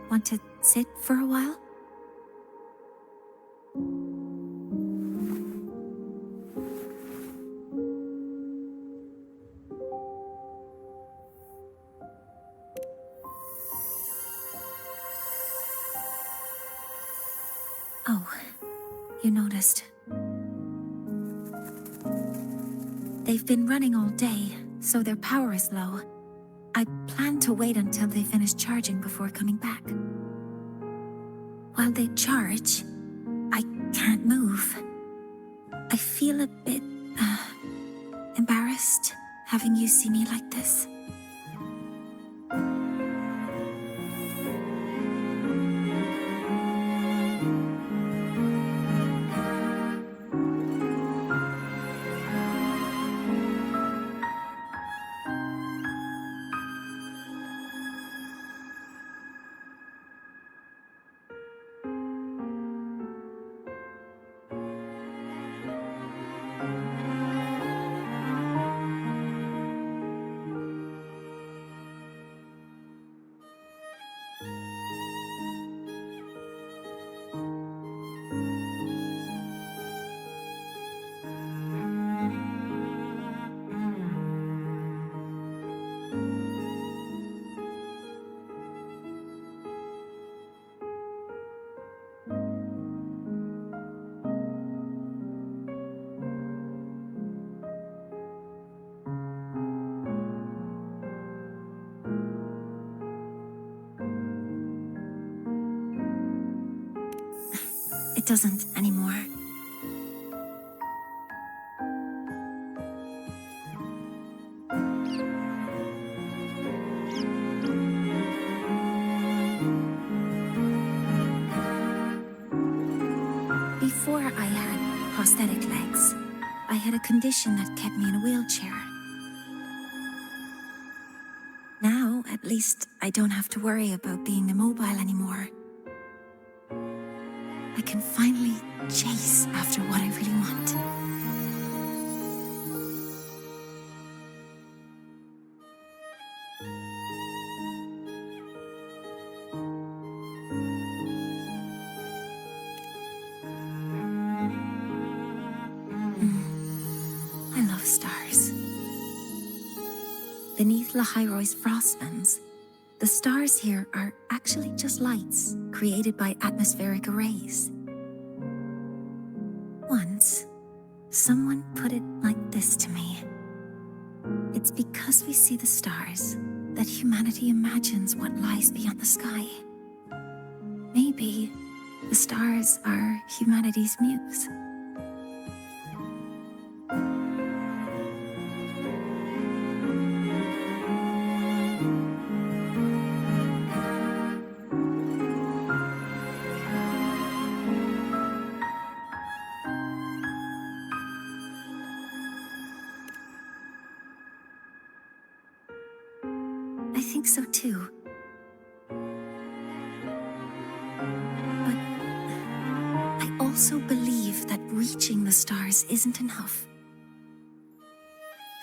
want to sit for a while? Oh, you noticed. They've been running all day, so their power is low. I plan to wait until they finish charging before coming back. While they charge, I can't move. I feel a bit, embarrassed having you see me like this. It doesn't anymore. Before I had prosthetic legs, I had a condition that kept me in a wheelchair. Now, at least, I don't have to worry about being immobile anymore. I can finally chase after what I really want. I love stars. Beneath Lahai Roi's frostlands, the stars here are actually just lights created by atmospheric arrays. Once, someone put it like this to me. It's because we see the stars that humanity imagines what lies beyond the sky. Maybe the stars are humanity's muse. I think so too. But I also believe that reaching the stars isn't enough.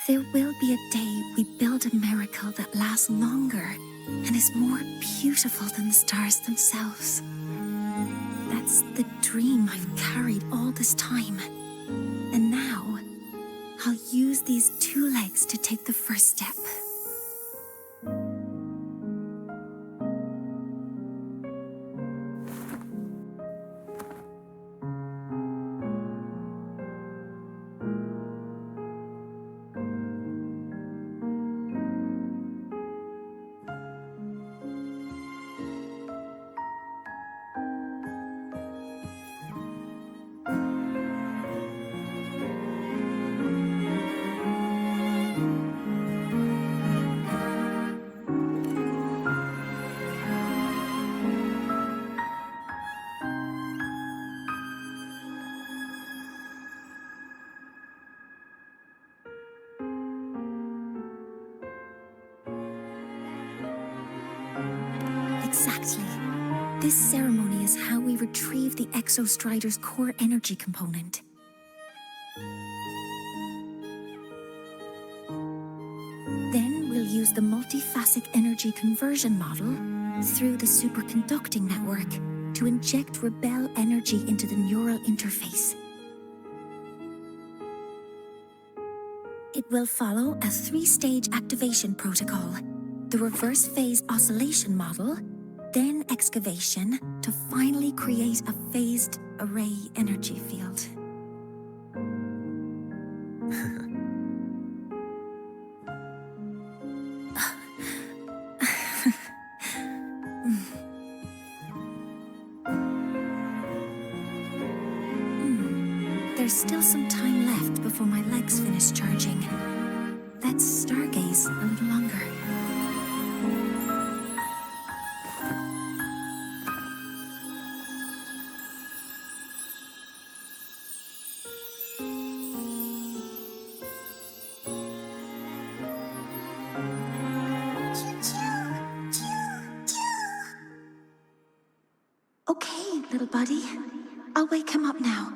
There will be a day we build a miracle that lasts longer and is more beautiful than the stars themselves. That's the dream I've carried all this time. And now, I'll use these two legs to take the first step. Exactly. This ceremony is how we retrieve the Exostrider's core energy component. Then we'll use the multiphasic energy conversion model through the superconducting network to inject rebel energy into the neural interface. It will follow a 3-stage activation protocol: the reverse phase oscillation model, then excavation to finally create a phased array energy field. There's still some time left before my legs finish charging. Let's stargaze a little longer. Okay, little buddy. I'll wake him up now.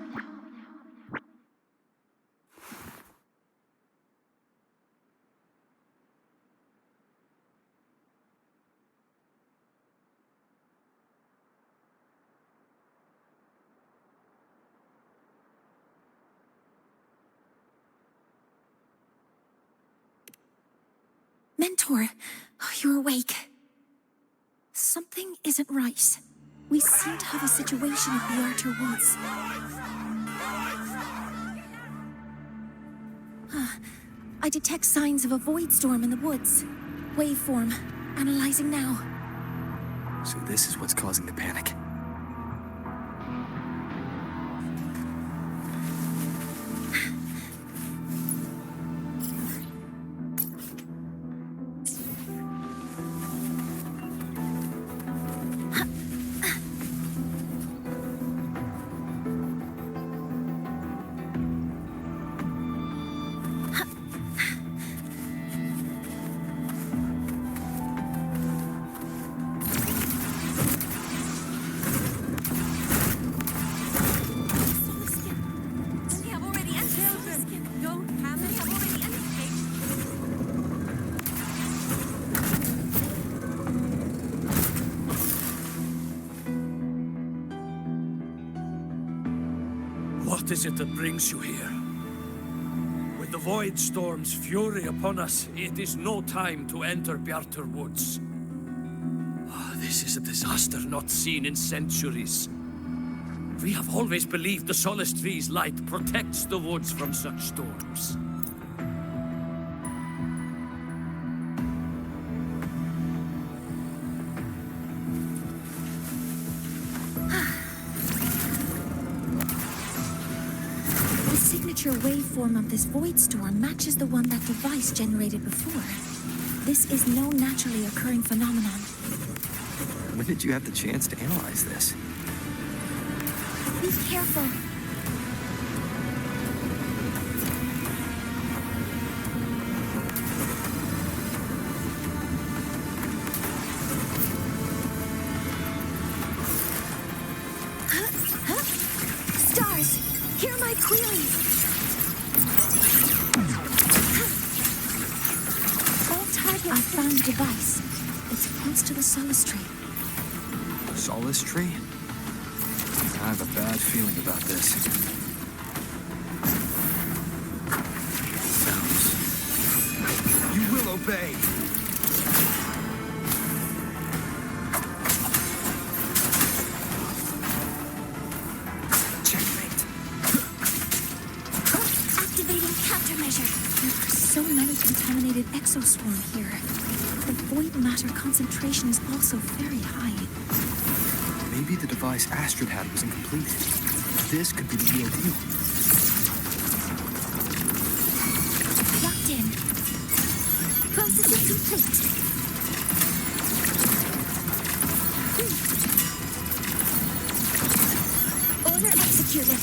Mentor, you're awake. Something isn't right. We seem to have a situation at the Outer Woods. I detect signs of a void storm in the woods. Waveform. Analyzing now. So this is what's causing the panic. What is it that brings you here? With the Void Storm's fury upon us, it is no time to enter Bjartur Woods. This is a disaster not seen in centuries. We have always believed the Solace Tree's light protects the woods from such storms. Waveform of this void storm matches the one that device generated before. This is no naturally occurring phenomenon. When did you have the chance to analyze this? Be careful. Stars, hear my queries. I found the device. It's close to the Solace Tree. Solace Tree? I have a bad feeling about this. You will obey. Checkmate. Activating countermeasure. There are so many contaminated exoswarm here. The void matter concentration is also very high. Maybe the device Astrid had was incomplete. This could be the real deal. Locked in. Processing complete. Order executed.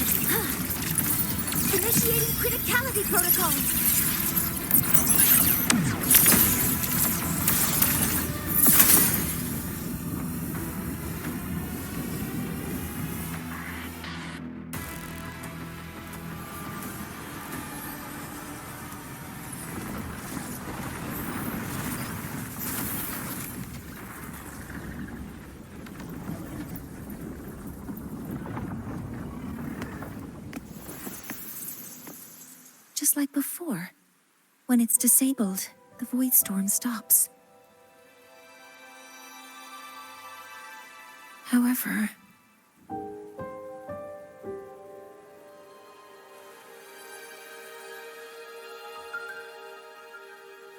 Initiating criticality protocol. Just like before. When it's disabled, the void storm stops. However,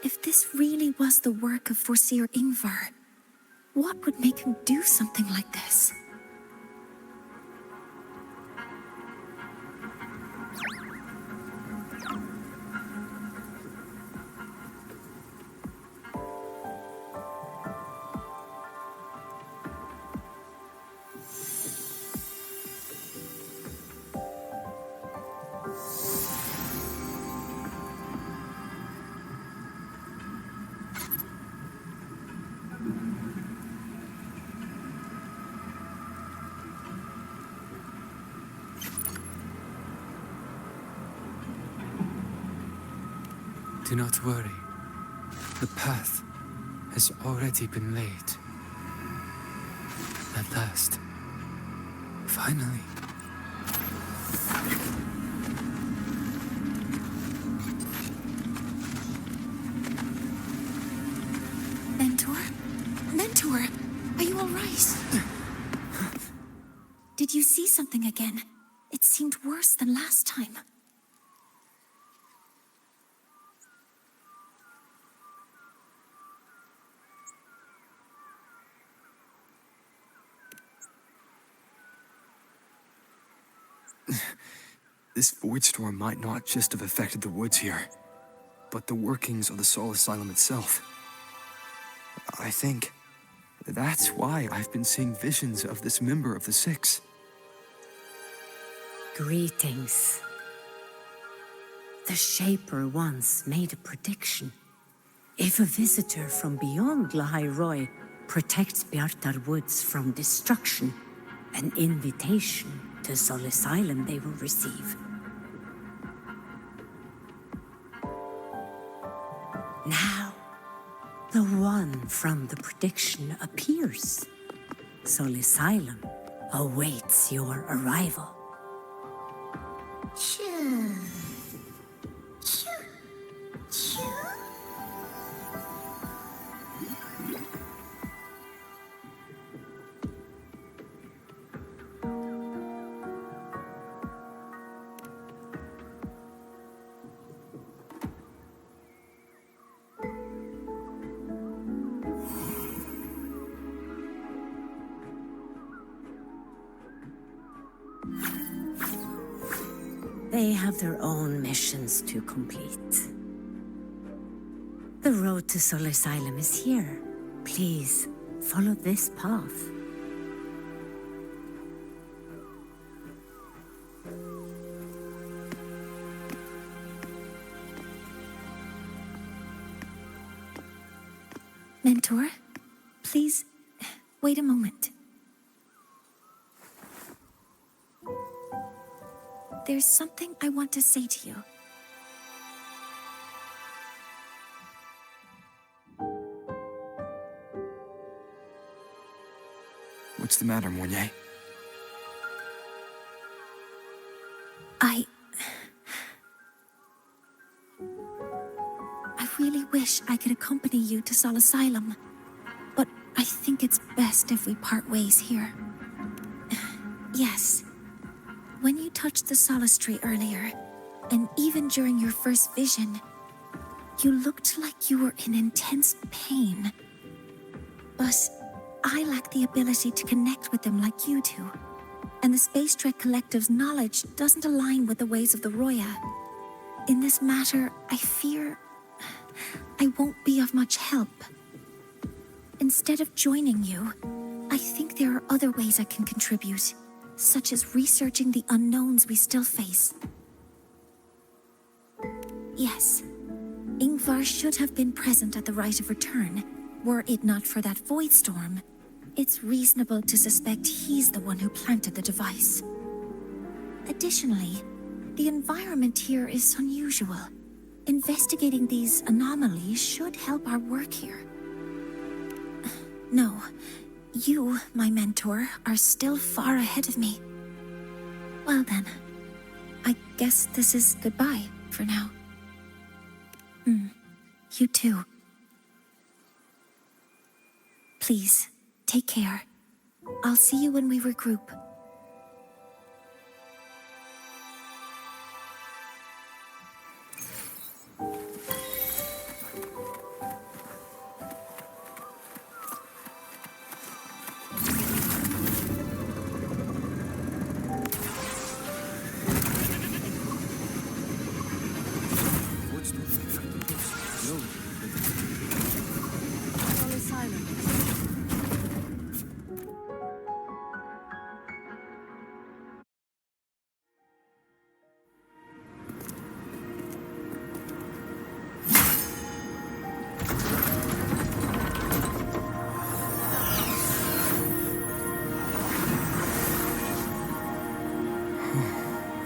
if this really was the work of Foreseer Ingvar, what would make him do something like this? Do not worry. The path has already been laid. At last. Finally. Mentor, are you all right? Did you see something again? It seemed worse than last time. This void storm might not just have affected the woods here, but the workings of the Soul Asylum itself. I think that's why I've been seeing visions of this member of the Six. Greetings. The Shaper once made a prediction. If a visitor from beyond Lahai Roi protects Bjartar Woods from destruction, an invitation to Soul Asylum they will receive. Now, the one from the prediction appears. Soul Asylum awaits your arrival. Choo. Choo. Choo. They have their own missions to complete. The road to Soul Asylum is here. Please, follow this path. Mentor, please, wait a moment. There's something I want to say to you. What's the matter, Mornye? I really wish I could accompany you to Soul Asylum, but I think it's best if we part ways here. Yes. When you touched the Solace Tree earlier, and even during your first vision, you looked like you were in intense pain. But I lack the ability to connect with them like you do, and the Space Trek Collective's knowledge doesn't align with the ways of the Roya. In this matter, I fear I won't be of much help. Instead of joining you, I think there are other ways I can contribute, such as researching the unknowns we still face. Yes, Ingvar should have been present at the Rite of Return. Were it not for that void storm, it's reasonable to suspect he's the one who planted the device. Additionally, the environment here is unusual. Investigating these anomalies should help our work here. No, you, my mentor, are still far ahead of me. Well then, I guess this is goodbye for now. You too. Please, take care. I'll see you when we regroup.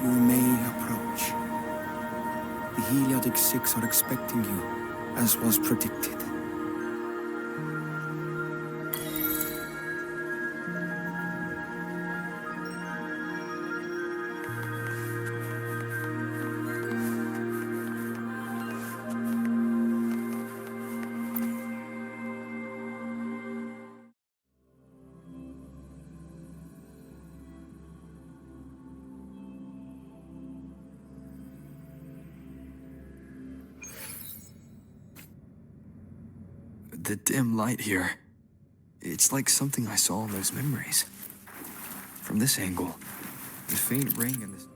You may approach. The Heliotic Six are expecting you, as was predicted. The dim light here. It's like something I saw in those memories. From this angle, the faint ring and the...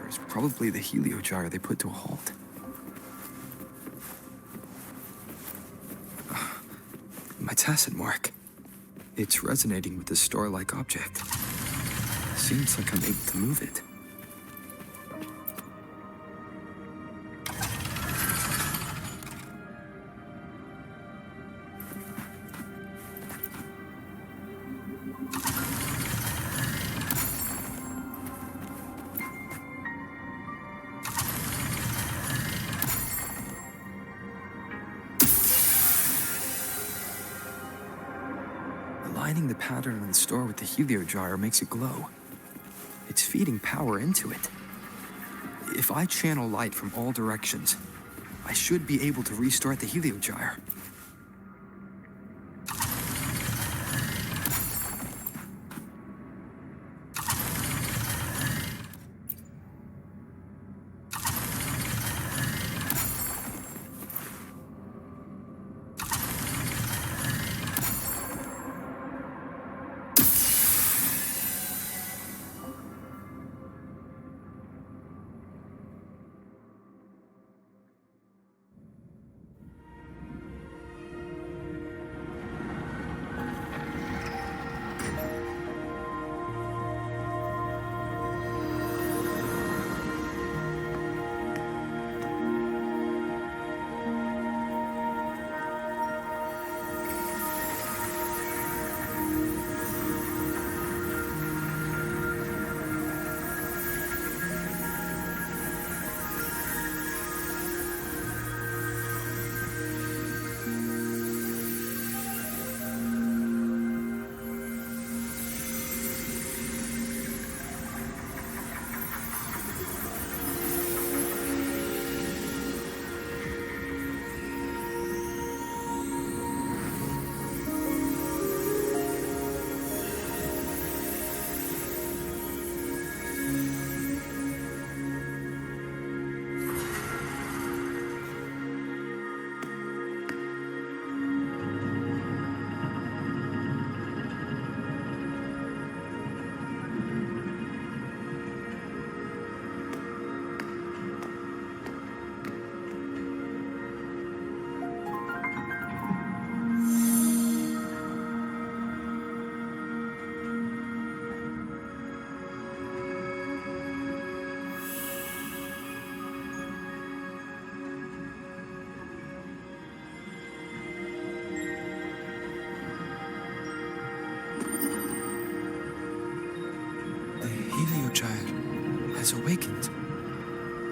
It's probably the heliogyre they put to a halt. My tacit mark. It's resonating with this star-like object. Seems like I'm able to move it. Aligning the pattern on the star with the heliogyre makes it glow. It's feeding power into it. If I channel light from all directions, I should be able to restart the heliogyre. Has awakened.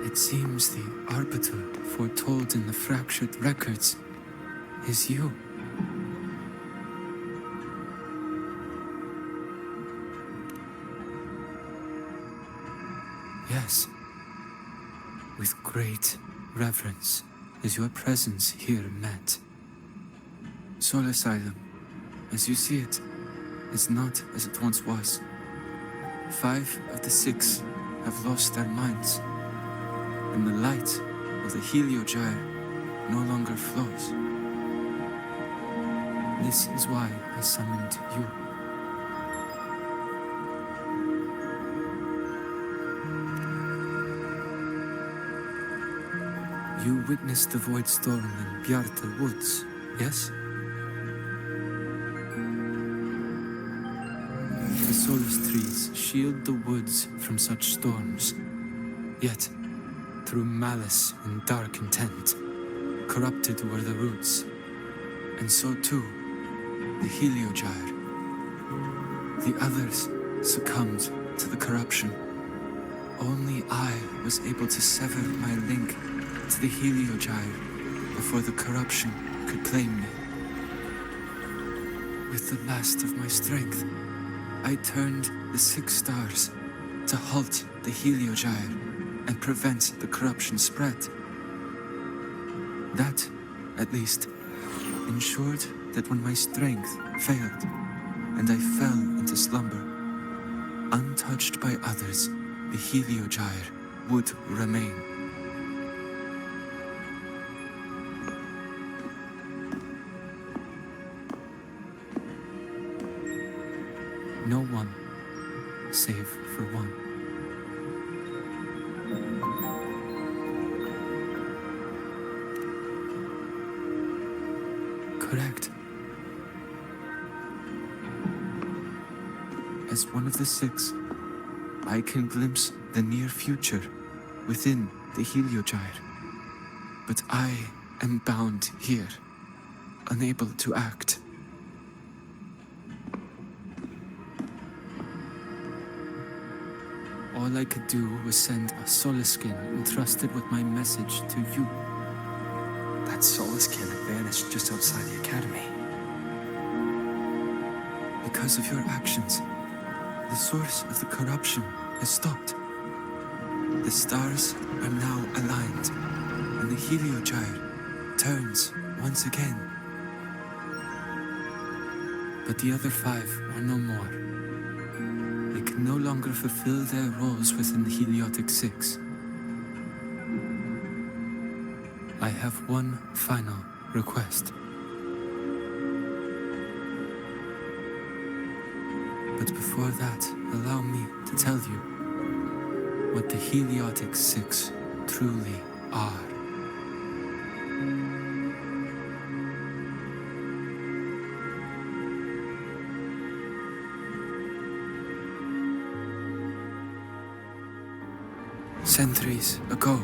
It seems the arbiter foretold in the fractured records is you. Yes. With great reverence is your presence here met. Soul Asylum, as you see it, is not as it once was. 5 of the 6 have lost their minds, and the light of the heliogyre no longer flows. This is why I summoned you. You witnessed the void storm in Bjarta Woods, yes? The Solus trees shield the woods from such storms. Yet, through malice and dark intent, corrupted were the roots. And so too, the heliogyre. The others succumbed to the corruption. Only I was able to sever my link to the Heliogyre before the corruption could claim me. With the last of my strength, I turned the 6 stars to halt the Heliogyre and prevent the corruption spread. That, at least, ensured that when my strength failed and I fell into slumber, untouched by others, the Heliogyre would remain. No one, save for one. Correct. As one of the 6, I can glimpse the near future within the Heliogyre. But I am bound here, unable to act. All I could do was send a Soliskin entrusted with my message to you. That Soliskin had vanished just outside the academy. Because of your actions, the source of the corruption has stopped. The stars are now aligned, and the Heliogyre turns once again. But the other 5 are no more. They can no longer fulfill their roles within the Heliotic 6. I have one final request. But before that, allow me to tell you what the Heliotic 6 truly are. Centuries ago,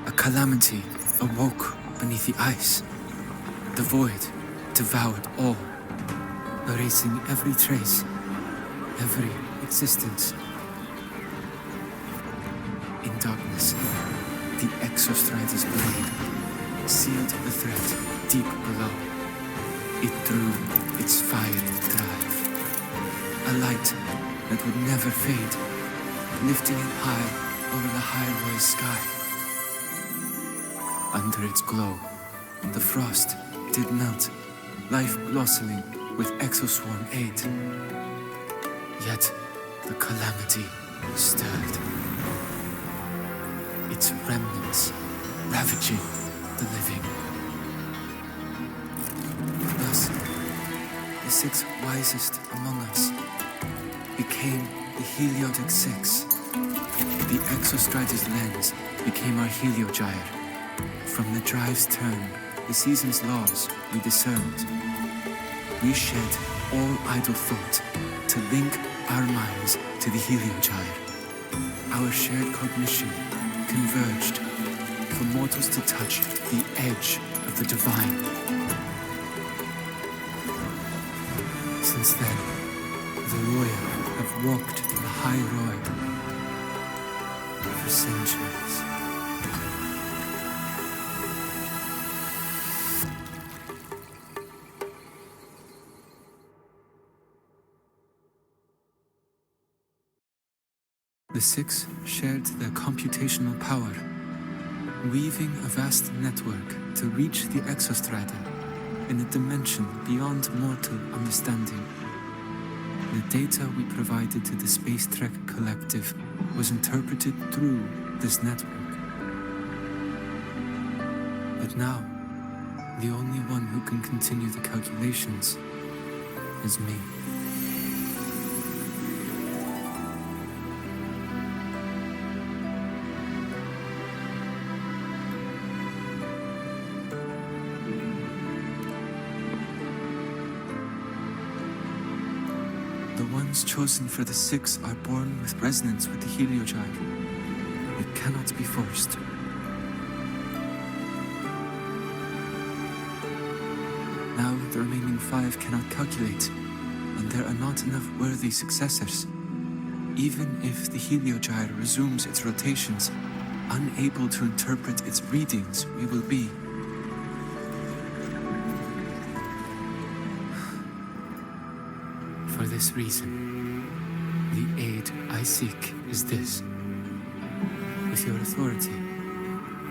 a calamity awoke beneath the ice. The void devoured all, erasing every trace, every existence. In darkness, the Exostrider's blade sealed the threat deep below. It drew its fiery drive, a light that would never fade, lifting it high over the Lahai Roi sky. Under its glow, the frost did melt, life blossoming with Exoswarm aid. Yet the calamity stirred, its remnants ravaging the living. Thus, the 6 wisest among us became the Heliotic 6. The Exostrider's lens became our Heliogyre. From the drive's turn, the season's laws we discerned. We shed all idle thought to link our minds to the Heliogyre. Our shared cognition converged for mortals to touch the edge of the divine. Since then, the Royal have walked Lahai Roi for centuries. The 6 shared their computational power, weaving a vast network to reach the Exostrata in a dimension beyond mortal understanding. The data we provided to the Space Trek Collective was interpreted through this network. But now, the only one who can continue the calculations is me. The ones chosen for the 6 are born with resonance with the Heliogyre. It cannot be forced. Now the remaining 5 cannot calculate, and there are not enough worthy successors. Even if the heliogyre resumes its rotations, unable to interpret its readings, we will be. For this reason, the aid I seek is this. With your authority,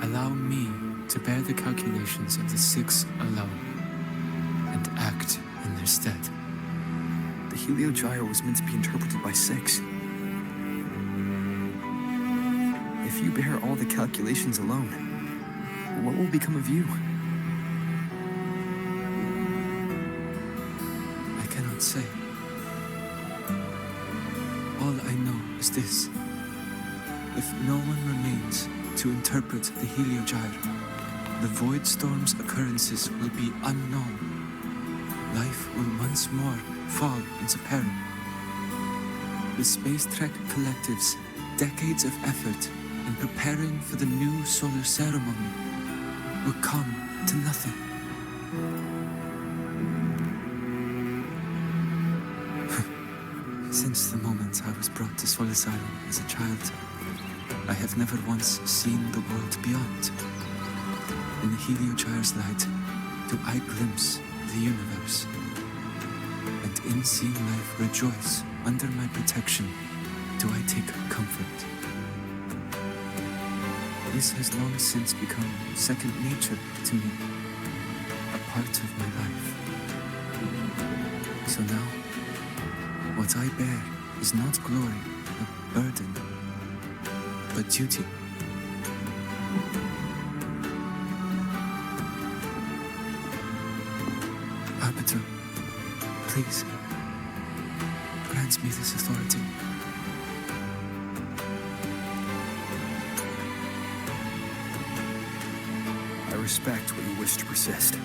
allow me to bear the calculations of the six alone, and act in their stead. The heliogyre was meant to be interpreted by six. If you bear all the calculations alone, what will become of you? I cannot say. All I know is this. If no one remains to interpret the heliogyre, the void storm's occurrences will be unknown. Life will once more fall into peril. The Space Trek Collective's decades of effort in preparing for the new solar ceremony will come to nothing. Since the moment I was brought to Solace Island as a child, I have never once seen the world beyond. In the heliogyre's light, do I glimpse the universe. And in seeing life rejoice under my protection, do I take comfort. This has long since become second nature to me, a part of my life. So now, what I bear is not glory, a burden, but duty. Arbiter, please, grant me this authority. I respect what you wish to persist.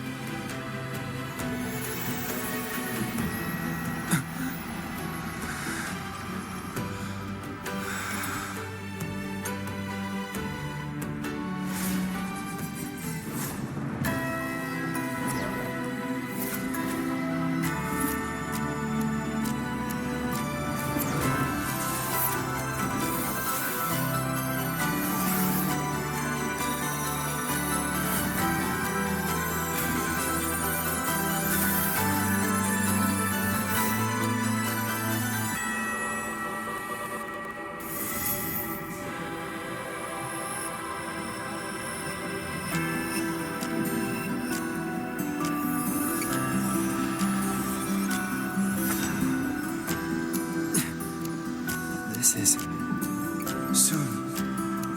Soon,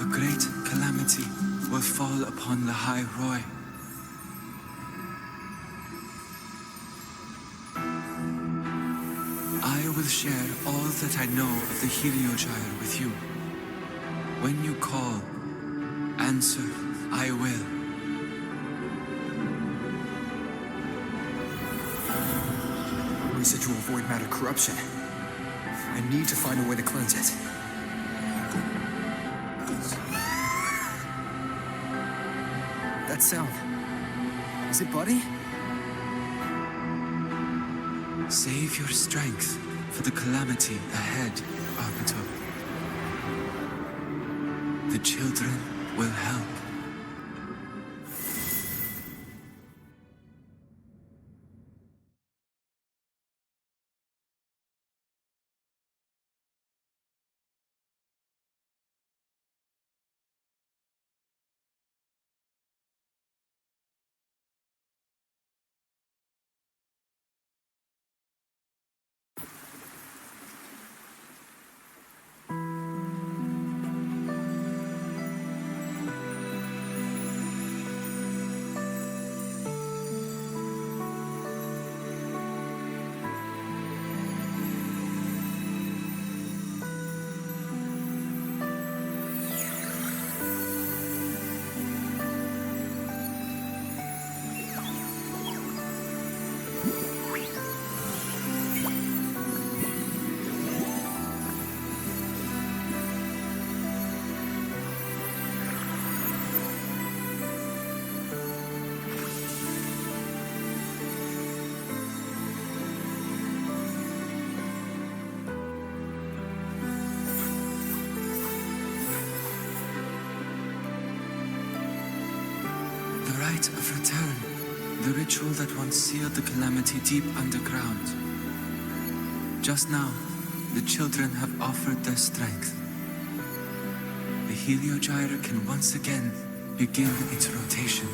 a great calamity will fall upon Lahai Roi. I will share all that I know of the heliogyre with you. When you call, answer, I will. Residual void matter corruption. I need to find a way to cleanse it. That sound. Is it Buddy? Save your strength for the calamity ahead, Arbiter. The children will help. The ritual that once sealed the calamity deep underground. Just now, the children have offered their strength. The Heliogyre can once again begin its rotation.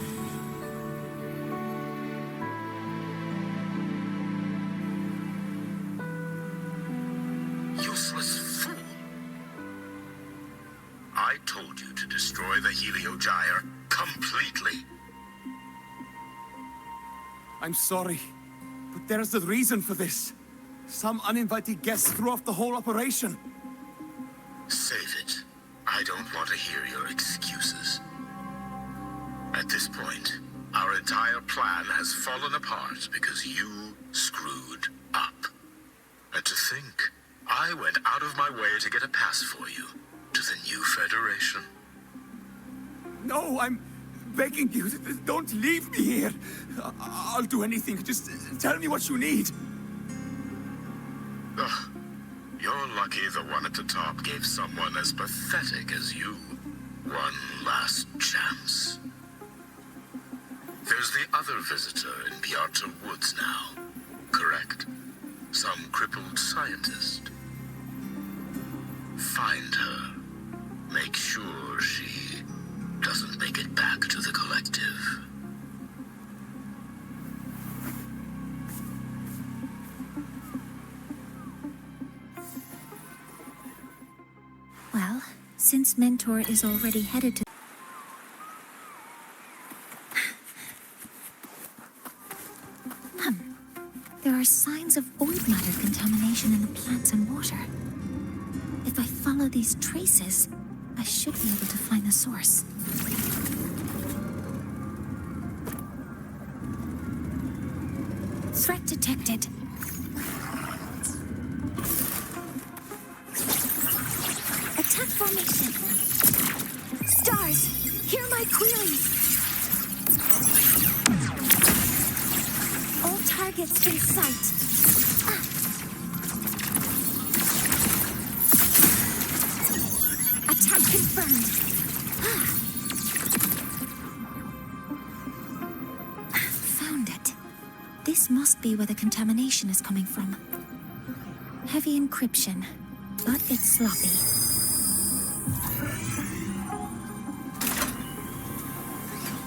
Useless fool! I told you to destroy the Heliogyre completely. I'm sorry, but there's a reason for this. Some uninvited guests threw off the whole operation. Save it. I don't want to hear your excuses. At this point, our entire plan has fallen apart because you screwed up. And to think, I went out of my way to get a pass for you to the new Federation. No, I'm begging you, don't leave me here. I'll do anything, just tell me what you need. Ugh. You're lucky the one at the top gave someone as pathetic as you one last chance. There's the other visitor in Bjarta Woods now, correct? Some crippled scientist. Find her. Make sure she doesn't make it back to the collective. Well, since Mentor is already headed to... There are signs of void matter contamination in the plants and water. If I follow these traces, I should be able to find the source. Threat detected. Attack formation. Stars, hear my queries. All targets in sight. Attack confirmed. Found it. This must be where the contamination is coming from. Heavy encryption, but it's sloppy.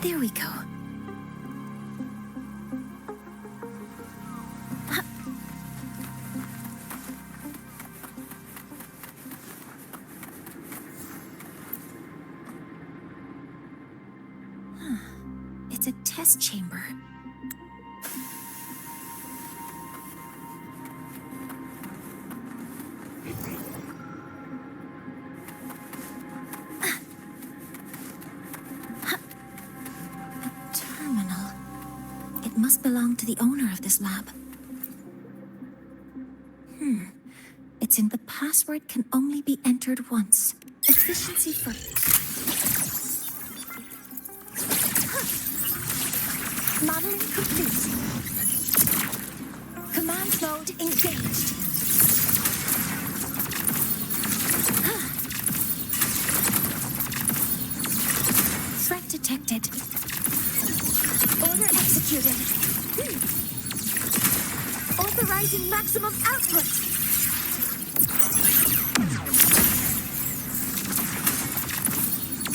There we go. It's a test chamber. It must belong to the owner of this lab. It's in the password can only be entered once. Efficiency for... Modeling complete. Command mode engaged. Threat detected. Order executed. Authorizing maximum output.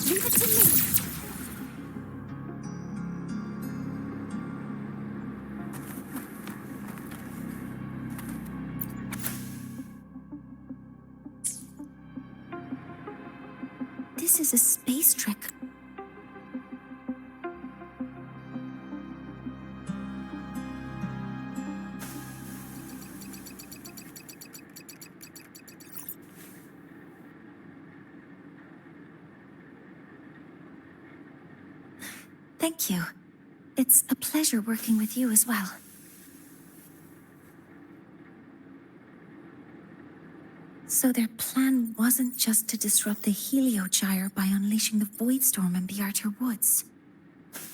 Leave it to me. This is a space trek. Thank you. It's a pleasure working with you as well. So their plan wasn't just to disrupt the Heliogyre by unleashing the Void Storm in Bjarta Woods.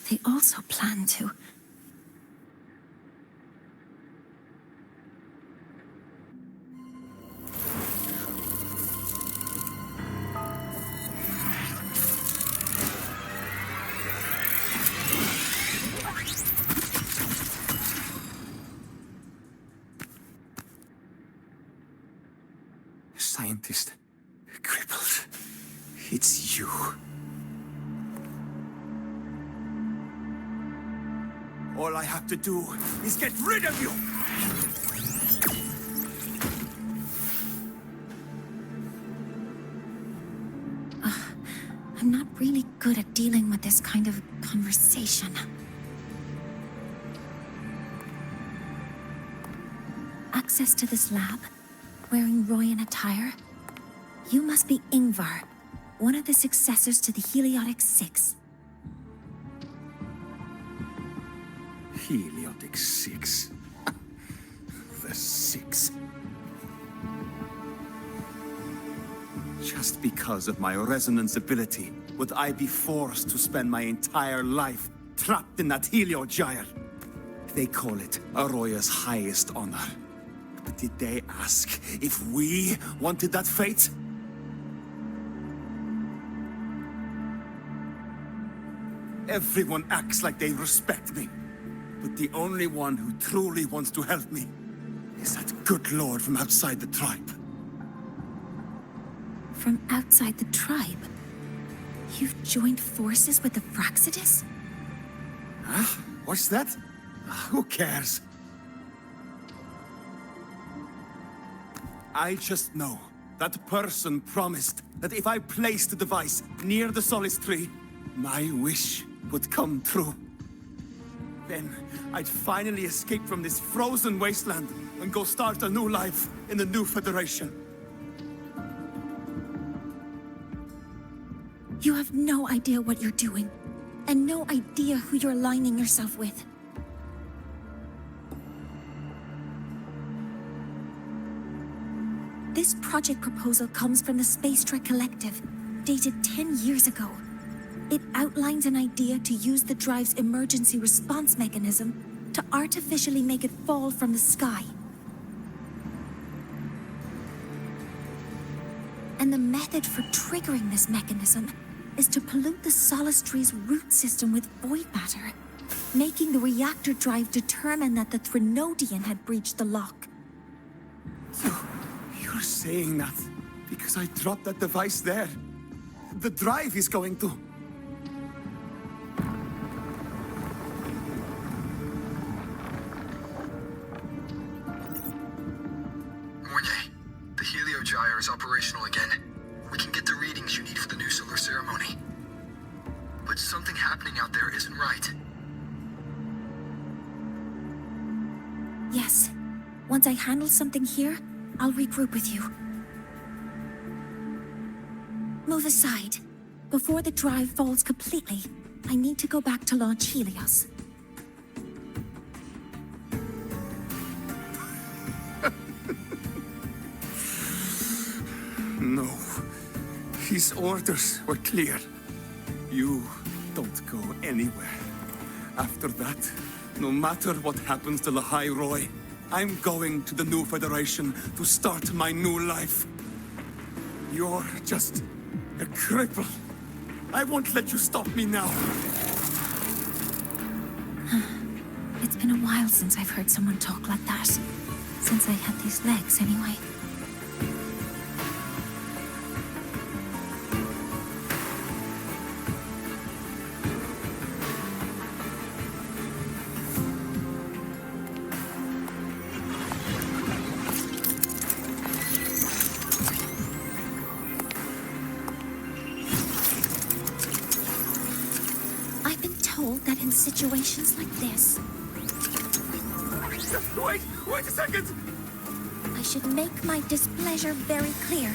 They also planned to... scientist. Crippled. It's you. All I have to do is get rid of you! I'm not really good at dealing with this kind of conversation. Access to this lab? Wearing Royan attire? You must be Ingvar, one of the successors to the Heliotic Six. Heliotic Six. The Six. Just because of my resonance ability, would I be forced to spend my entire life trapped in that Heliogyre? They call it Aroya's highest honor. But did they ask if we wanted that fate? Everyone acts like they respect me. But the only one who truly wants to help me is that good lord from outside the tribe. From outside the tribe? You've joined forces with the Fraxidus? Huh? What's that? Who cares? I just know that person promised that if I placed the device near the Solace Tree, my wish would come true. Then I'd finally escape from this frozen wasteland and go start a new life in the new Federation. You have no idea what you're doing, and no idea who you're aligning yourself with. This project proposal comes from the Space Trek Collective, dated 10 years ago. It outlines an idea to use the drive's emergency response mechanism to artificially make it fall from the sky. And the method for triggering this mechanism is to pollute the Solace Tree's root system with void matter, making the reactor drive determine that the Threnodian had breached the lock. So, you're saying that because I dropped that device there, the drive is going to... Mornye, the Heliogyre is operational again. We can get the readings you need for the new solar ceremony. But something happening out there isn't right. Yes. Once I handle something here, I'll regroup with you. Move aside. Before the drive falls completely, I need to go back to launch Helios. No. His orders were clear. You don't go anywhere. After that, no matter what happens to Lahai Roi, I'm going to the new Federation to start my new life. You're just a cripple. I won't let you stop me now. It's been a while since I've heard someone talk like that. Since I had these legs, anyway. I've been told that in situations like this... Wait a second! I should make my displeasure very clear.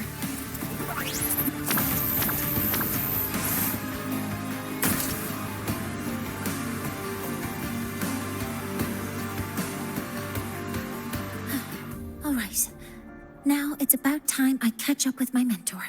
All right. Now it's about time I catch up with my mentor.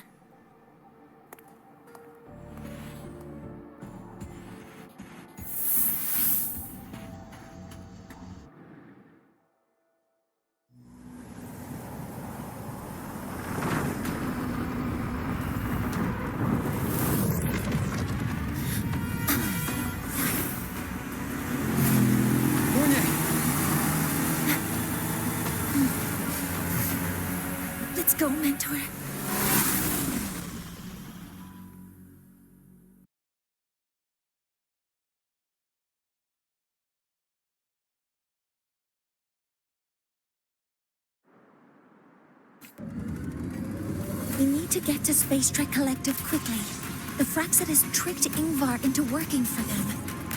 Let's go, mentor. We need to get to Space Trek Collective quickly. The Fraxidus tricked Ingvar into working for them.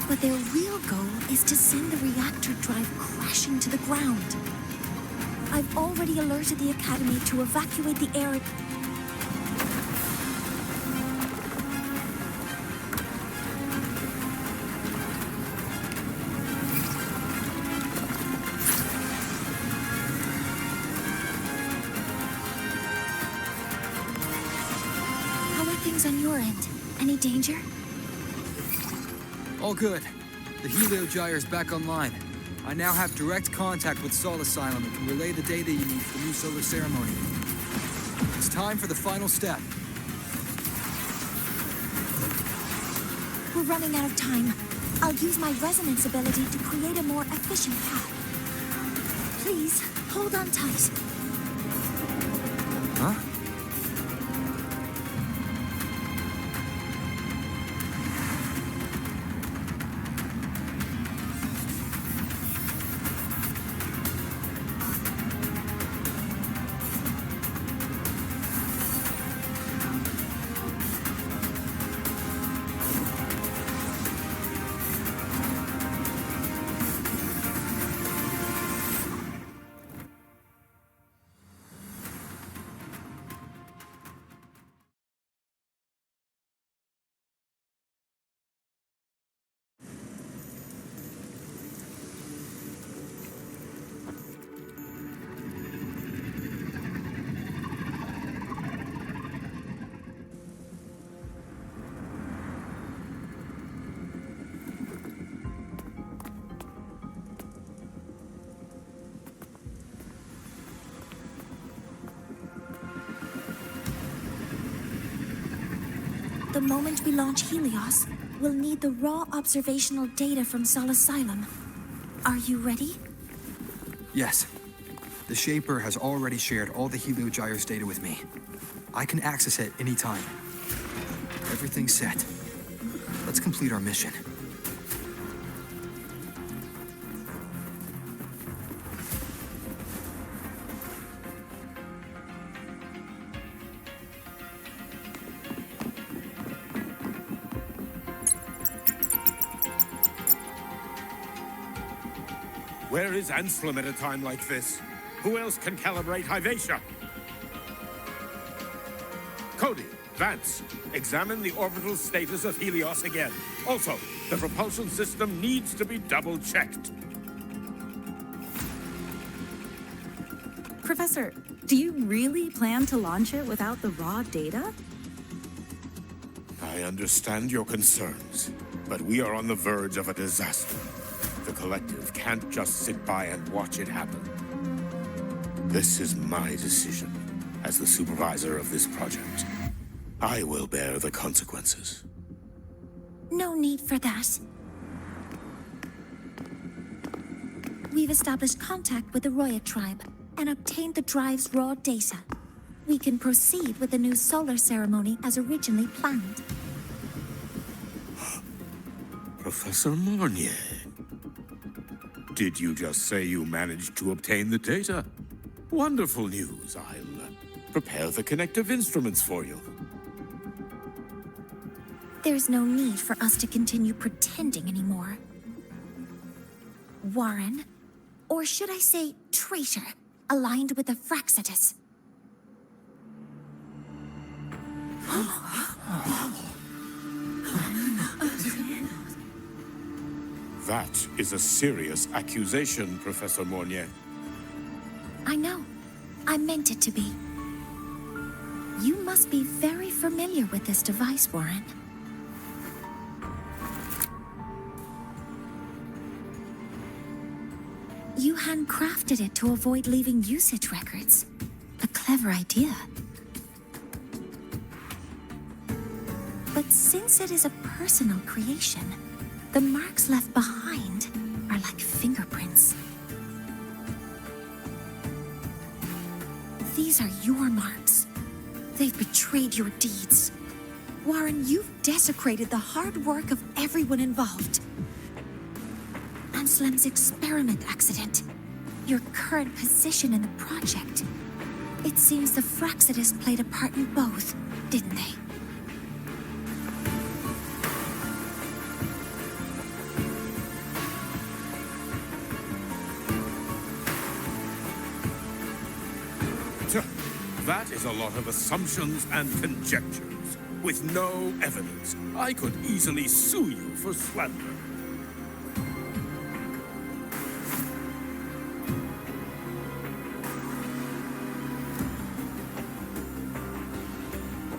But their real goal is to send the reactor drive crashing to the ground. I've already alerted the Academy to evacuate the area. How are things on your end? Any danger? All good. The Helio Gyre's back online. I now have direct contact with Sol Asylum and can relay the data you need for the new solar ceremony. It's time for the final step. We're running out of time. I'll use my resonance ability to create a more efficient path. Please, hold on tight. Huh? The moment we launch Helios, we'll need the raw observational data from Sol Asylum. Are you ready? Yes. The Shaper has already shared all the Helio Gyre's data with me. I can access it anytime. Everything's set. Let's complete our mission. Where is Anselm at a time like this? Who else can calibrate Hyvatia? Cody, Vance, examine the orbital status of Helios again. Also, the propulsion system needs to be double-checked. Professor, do you really plan to launch it without the raw data? I understand your concerns, but we are on the verge of a disaster. The Collective can't just sit by and watch it happen. This is my decision as the supervisor of this project. I will bear the consequences. No need for that. We've established contact with the Roi tribe and obtained the drive's raw data. We can proceed with the new solar ceremony as originally planned. Professor Mornye, did you just say you managed to obtain the data? Wonderful news. I'll prepare the connective instruments for you. There's no need for us to continue pretending anymore. Warren, or should I say traitor, aligned with the Fraxidus. That is a serious accusation, Professor Mornye. I know. I meant it to be. You must be very familiar with this device, Warren. You handcrafted it to avoid leaving usage records. A clever idea. But since it is a personal creation, the marks left behind are like fingerprints. These are your marks. They've betrayed your deeds. Warren, you've desecrated the hard work of everyone involved. Anselm's experiment accident, your current position in the project. It seems the Fraxidus played a part in both, didn't they? That is a lot of assumptions and conjectures, with no evidence. I could easily sue you for slander.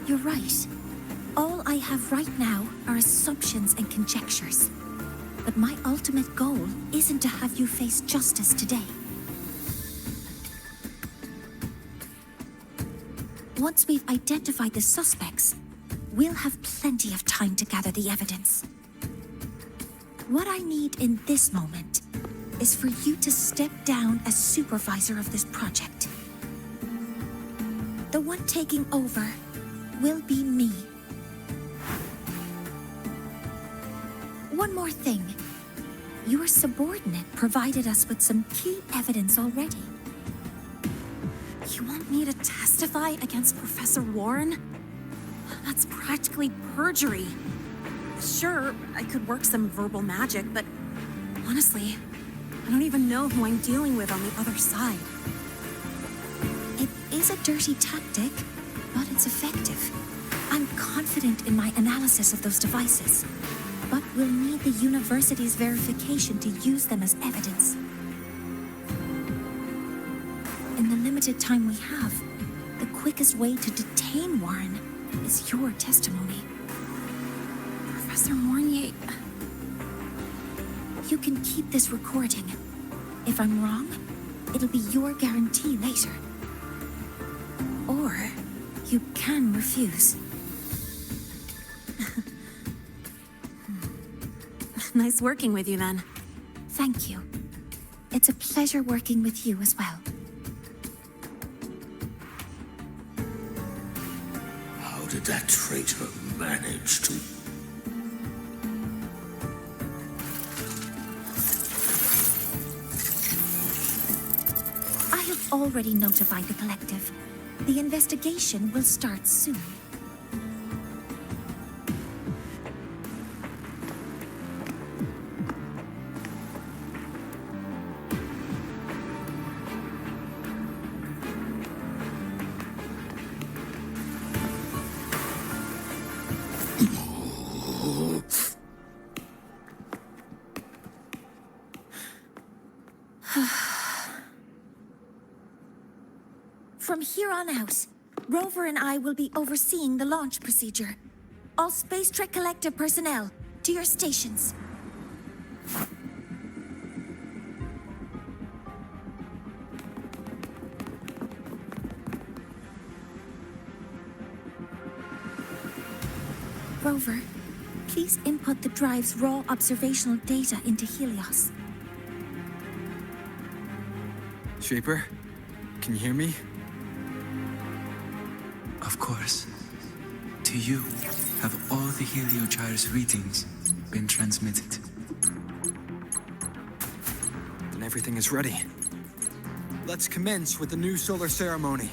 You're right. All I have right now are assumptions and conjectures. But my ultimate goal isn't to have you face justice today. Once we've identified the suspects, we'll have plenty of time to gather the evidence. What I need in this moment is for you to step down as supervisor of this project. The one taking over will be me. One more thing. Your subordinate provided us with some key evidence already. You want me to testify against Professor Warren? That's practically perjury. Sure, I could work some verbal magic, but honestly, I don't even know who I'm dealing with on the other side. It is a dirty tactic, but it's effective. I'm confident in my analysis of those devices, but we'll need the university's verification to use them as evidence. In the limited time we have, the quickest way to detain Warren is your testimony. Professor Mornye... You can keep this recording. If I'm wrong, it'll be your guarantee later. Or you can refuse. Nice working with you, then. Thank you. It's a pleasure working with you as well. How did that traitor manage to... I have already notified the collective. The investigation will start soon. From here on out, Rover and I will be overseeing the launch procedure. All Space Trek Collective personnel, to your stations. Rover, please input the drive's raw observational data into Helios. Shaper, can you hear me? Of course. To you, have all the Heliogyre's readings been transmitted? Then everything is ready. Let's commence with the new solar ceremony.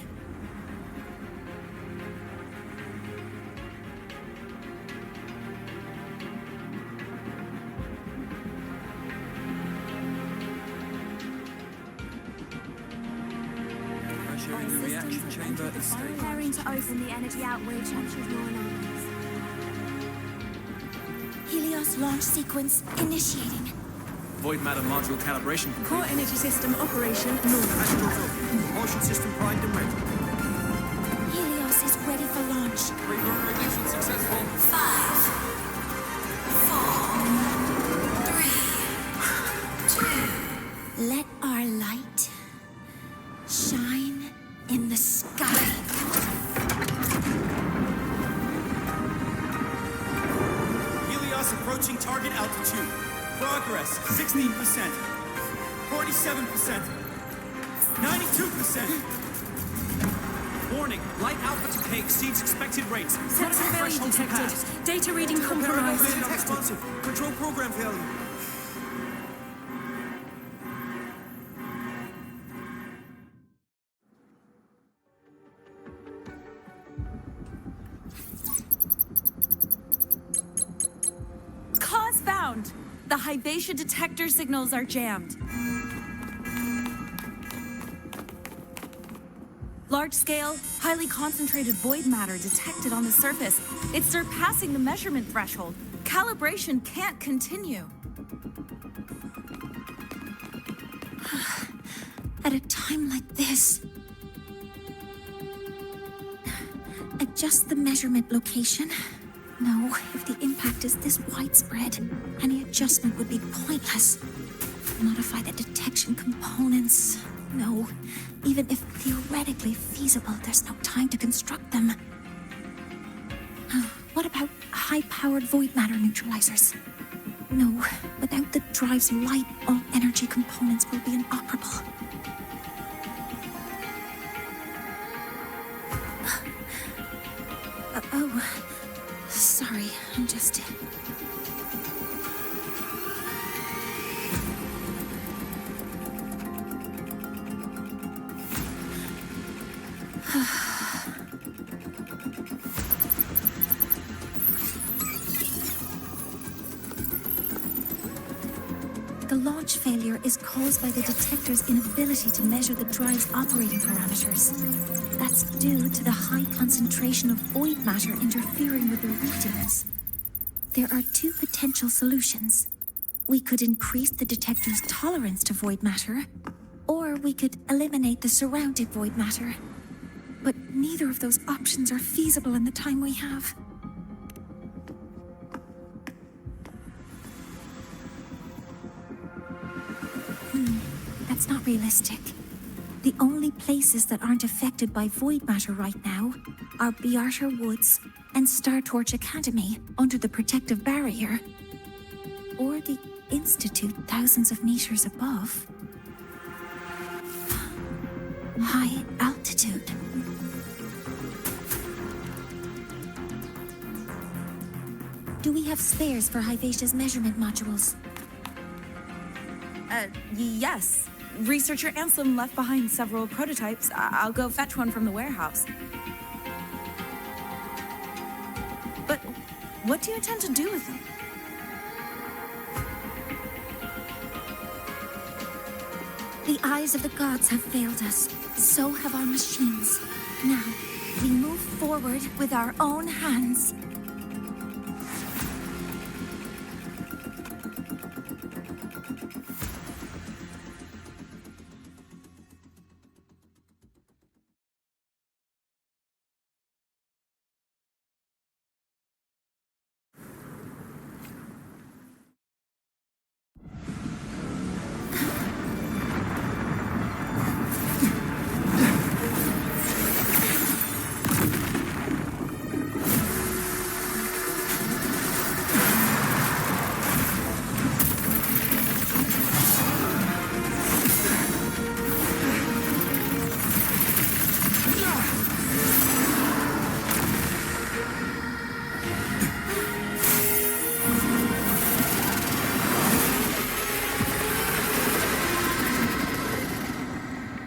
Preparing to open the energy outreach. Helios launch sequence initiating. Void matter module calibration complete. Core energy system operation normal. Propulsion system primed and ready. Helios is ready for launch. Reverberation successful. 5, 4, 3, 2. Let our light shine in the sky. Helios approaching target altitude. Progress 16%. 47%. 92%. Warning, light output decay exceeds expected rates. Sensor failure detected. Data reading compromised. Control program failure. ground! The Hypatia detector signals are jammed. Large-scale, highly concentrated void matter detected on the surface. It's surpassing the measurement threshold. Calibration can't continue. At a time like this... Adjust the measurement location. No, if the impact is this widespread, any adjustment would be pointless. Modify the detection components. No, even if theoretically feasible, there's no time to construct them. What about high-powered void matter neutralizers? No, without the drive's light, all energy components will be inoperable. Oh, sorry, I'm just... The launch failure is caused by the detector's inability to measure the drive's operating parameters. That's due to the high concentration of void matter interfering with the readings. There are two potential solutions. We could increase the detector's tolerance to void matter, or we could eliminate the surrounding void matter. But neither of those options are feasible in the time we have. That's not realistic. The only places that aren't affected by void matter right now are Bearter Woods and Star Torch Academy under the protective barrier, or the Institute thousands of meters above. High altitude. Do we have spares for Hypatia's measurement modules? Yes. Researcher Anselm left behind several prototypes. I'll go fetch one from the warehouse. But what do you intend to do with them? The eyes of the gods have failed us. So have our machines. Now, we move forward with our own hands.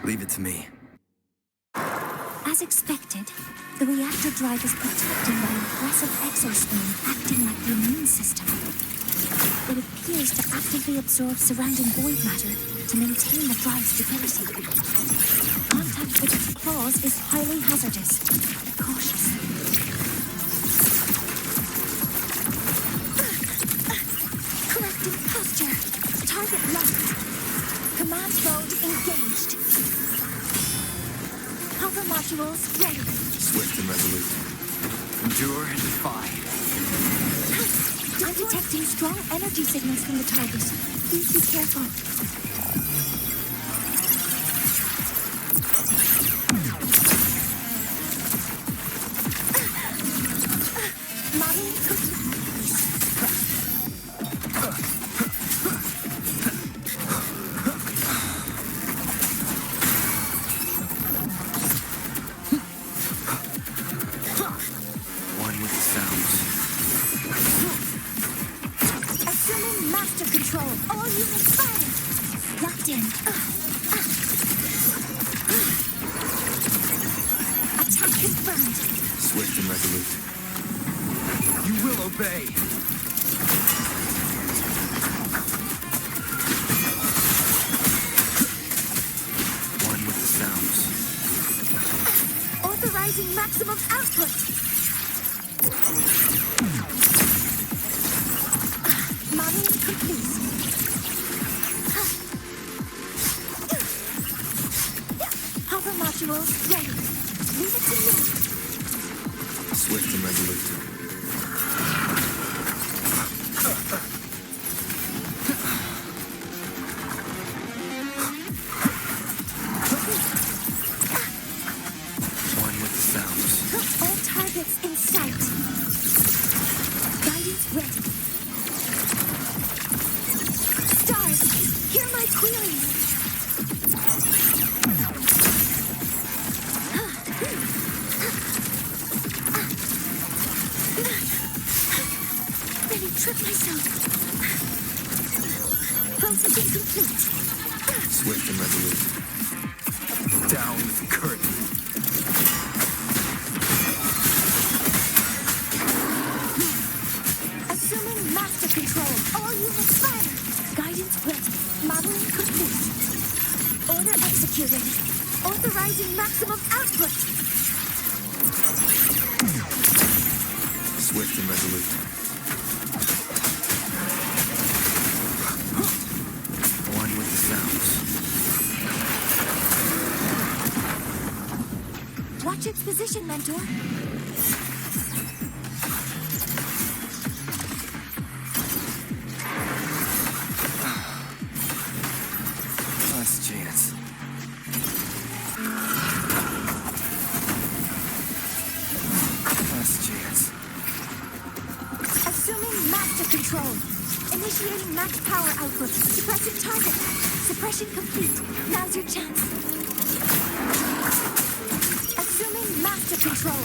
Leave it to me. As expected, the reactor drive is protected by an aggressive exoskeleton acting like the immune system. It appears to actively absorb surrounding void matter to maintain the drive's stability. Contact with its claws is highly hazardous. Be cautious. Corrective posture. Target locked. Command mode engaged. Cover modules ready. Swift and resolute. Endure and defy. I'm detecting strong energy signals from the target. Please be careful. Model complete. One with the sounds. Assuming master control. All units fired. Locked in. Attack confirmed. Swift and resolute. You will obey. Authorizing maximum output! Modeling complete. Hover modules ready. Leave it to me. Swift and resolute. One with the sounds. All targets in sight. Guidance ready. Stars, hear my queries. Ready, trip myself. Processing complete. Swift and resolute. Down the curtain. Assuming master control. All units fire. Guidance ready. Modeling complete. Order executed. Authorizing maximum output. Swift and resolute. One with the sounds. Watch its position, Mentor. Last chance. Last chance. Assuming master control. Initiating max power output. Suppressing target. Suppression complete. Now's your chance. Assuming master control.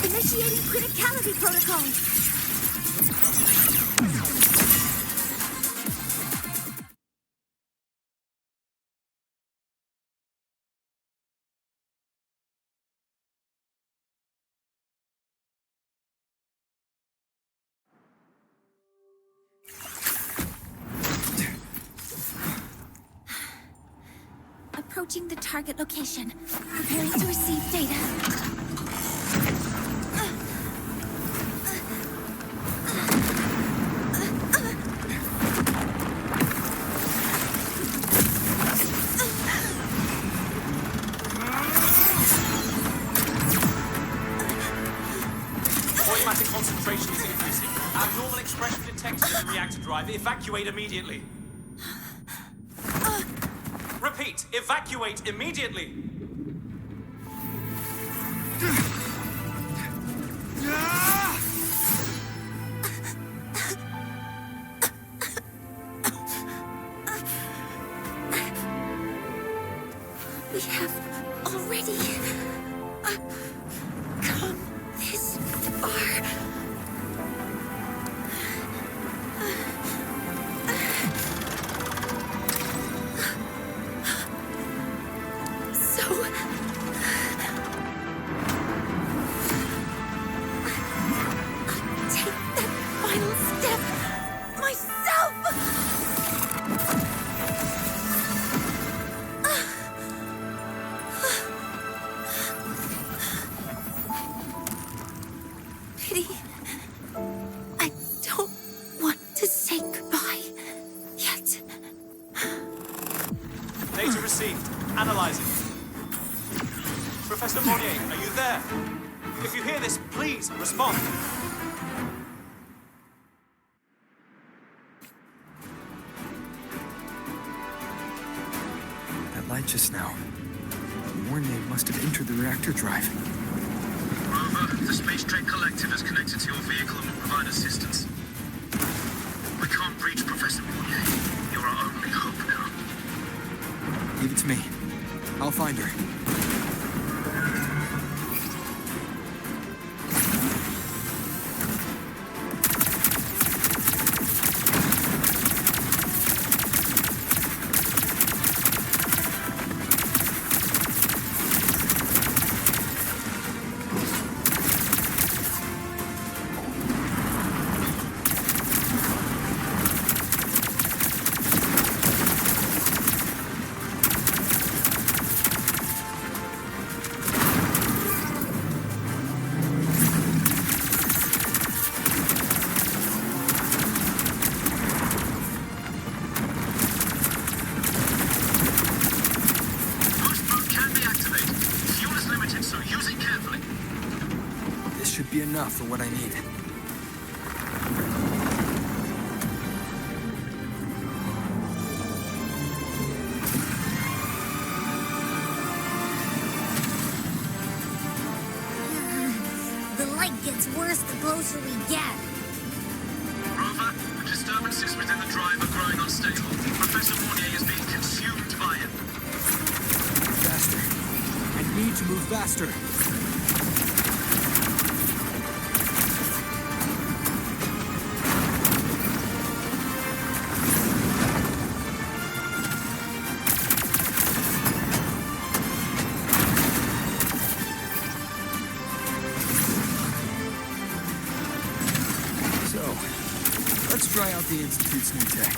Initiating criticality protocol. Approaching the target location. Preparing to receive data. Automatic concentration is increasing. Abnormal expression detected in the reactor drive. Evacuate immediately. Repeat, evacuate immediately. We have already come this far. Data received. Analyzing. Professor Mornye, are you there? If you hear this, please respond. That light just now. Mornye must have entered the reactor drive. Rover, the Space Trade Collective has connected to your vehicle and will provide assistance. We can't reach Professor Mornye. You're our only hope now. Leave it to me. I'll find her. should be enough for what I need. The light gets worse the closer we get. Rover, the disturbances within the drive are growing unstable. Professor Mornye is being consumed by it. Faster. I need to move faster. Let's try out the Institute's new tech.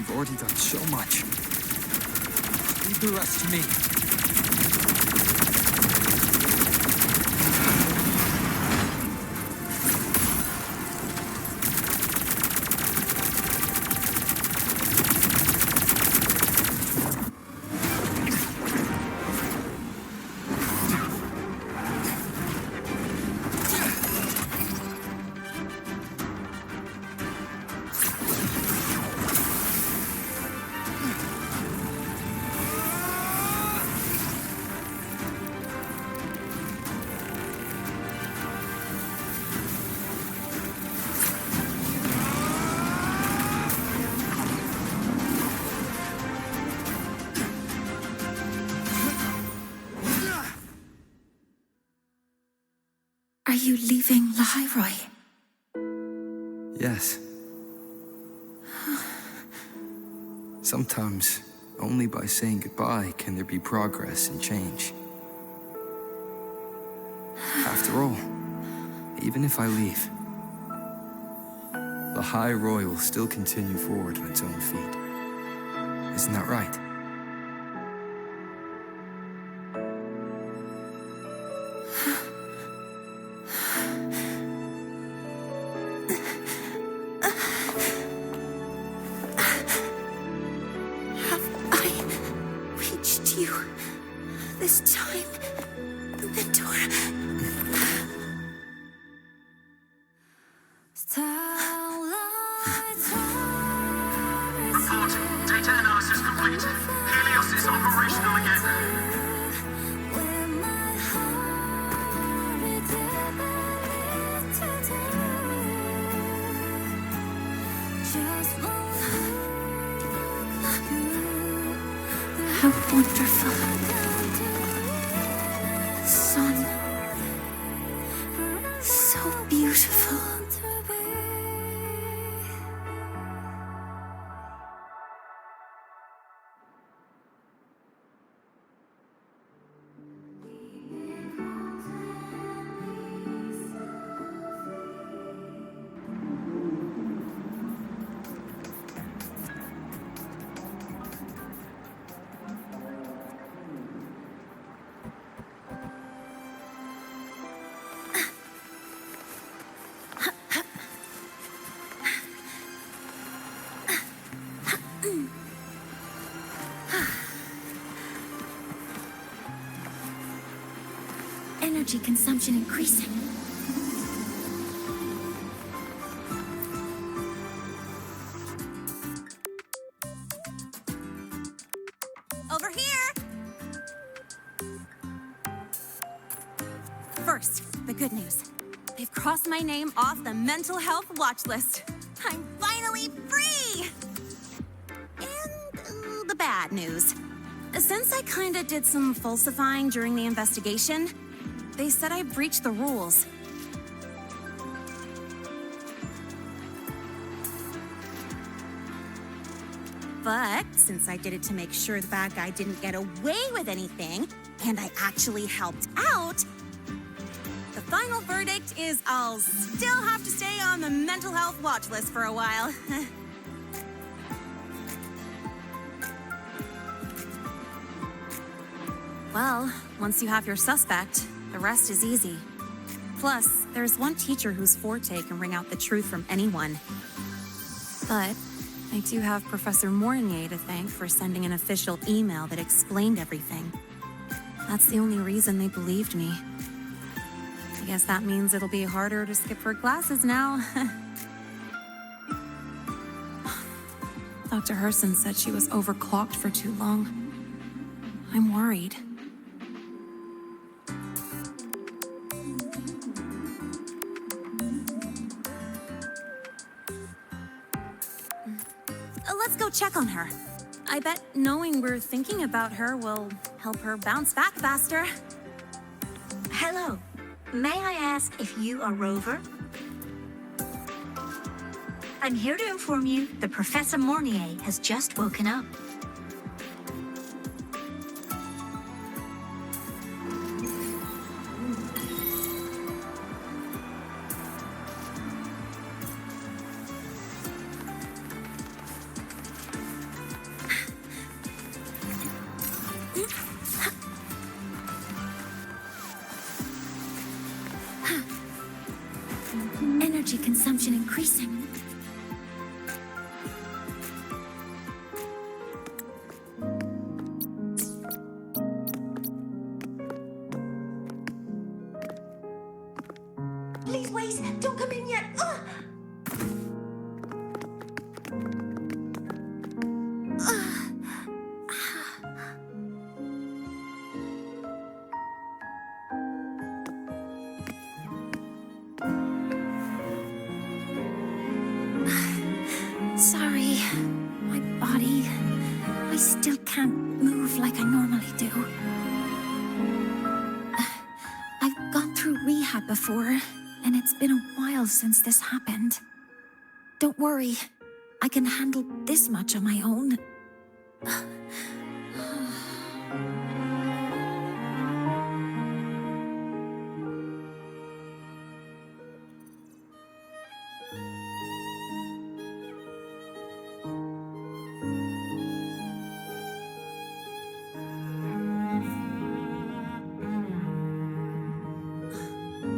Already done so much. Leave the rest to me. Are you leaving Lahai Roi? Yes. Sometimes, only by saying goodbye can there be progress and change. After all, even if I leave, Lahai Roi will still continue forward on its own feet. Isn't that right? You this time, Mentor. Report. Data analysis complete. Helios is operational again. How wonderful. Sun. So beautiful. Energy consumption increasing. Over here! First, the good news. They've crossed my name off the mental health watch list. I'm finally free! And the bad news. Since I kinda did some falsifying during the investigation, they said I breached the rules. But since I did it to make sure the bad guy didn't get away with anything, and I actually helped out, the final verdict is I'll still have to stay on the mental health watch list for a while. Well, once you have your suspect, the rest is easy. Plus, there's one teacher whose forte can wring out the truth from anyone. But I do have Professor Mornye to thank for sending an official email that explained everything. That's the only reason they believed me. I guess that means it'll be harder to skip her classes now. Dr. Herson said she was overclocked for too long. I'm worried. Let's go check on her. I bet knowing we're thinking about her will help her bounce back faster. Hello. May I ask if you are Rover? I'm here to inform you that Professor Mornye has just woken up. Energy consumption increasing. Please wait, don't come in yet. Ugh. Sorry, my body. I still can't move like I normally do. I've gone through rehab before, and it's been a while since this happened. Don't worry, I can handle this much on my own.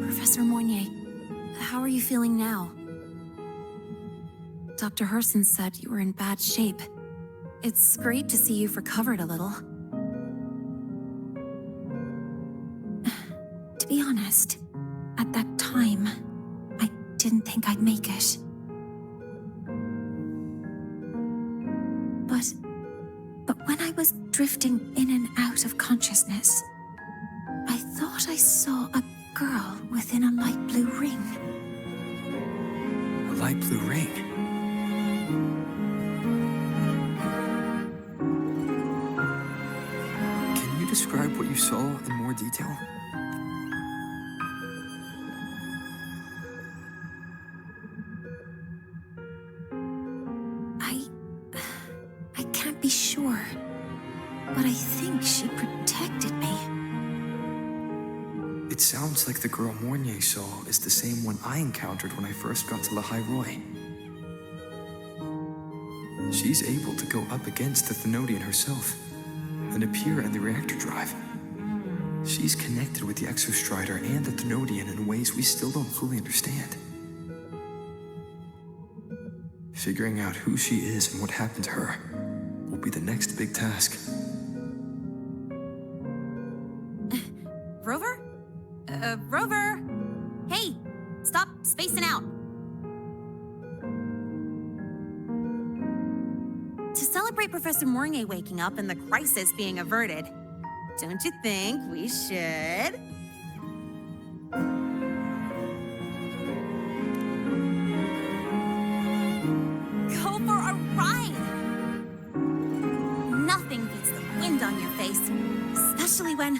Professor Mornye, how are you feeling now? Dr. Herson said you were in bad shape. It's great to see you've recovered a little. To be honest, at that time, I didn't think I'd make it. But when I was drifting in and out of consciousness, I thought I saw a girl within a light blue ring. A light blue ring? Can you describe what you saw in more detail? I can't be sure, but I think she protected me. It sounds like the girl Mornye saw is the same one I encountered when I first got to Lahai Roi. She's able to go up against the Thenodian herself and appear in the reactor drive. She's connected with the Exostrider and the Thenodian in ways we still don't fully understand. Figuring out who she is and what happened to her will be the next big task. Rover? Rover! Hey, stop spacing out. To celebrate Professor Mornye waking up and the crisis being averted, don't you think we should? Go for a ride! Nothing beats the wind on your place. Especially when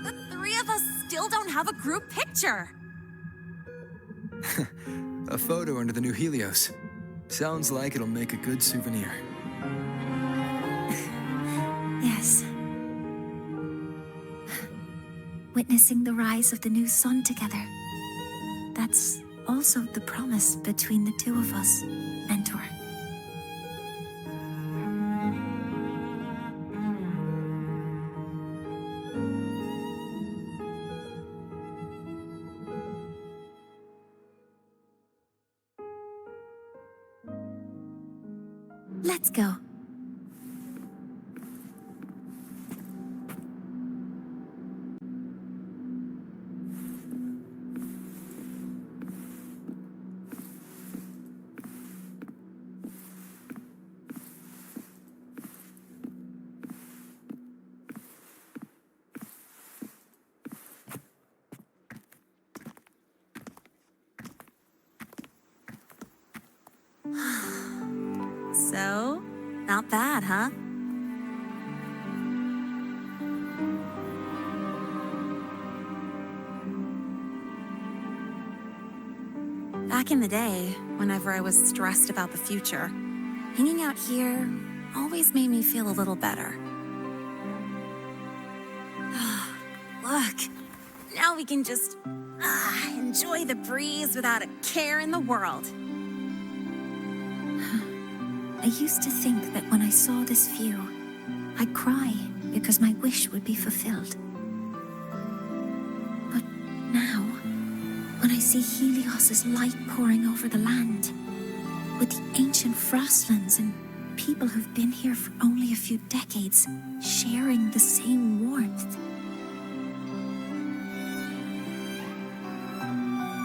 the three of us still don't have a group picture. A photo under the new Helios. Sounds like it'll make a good souvenir. Yes. Witnessing the rise of the new sun together. That's also the promise between the two of us, Mentor. Let's go. So, not bad, huh? Back in the day, whenever I was stressed about the future, hanging out here always made me feel a little better. Look, now we can just enjoy the breeze without a care in the world. I used to think that when I saw this view, I'd cry because my wish would be fulfilled. But now, when I see Helios's light pouring over the land, with the ancient frostlands and people who've been here for only a few decades sharing the same warmth,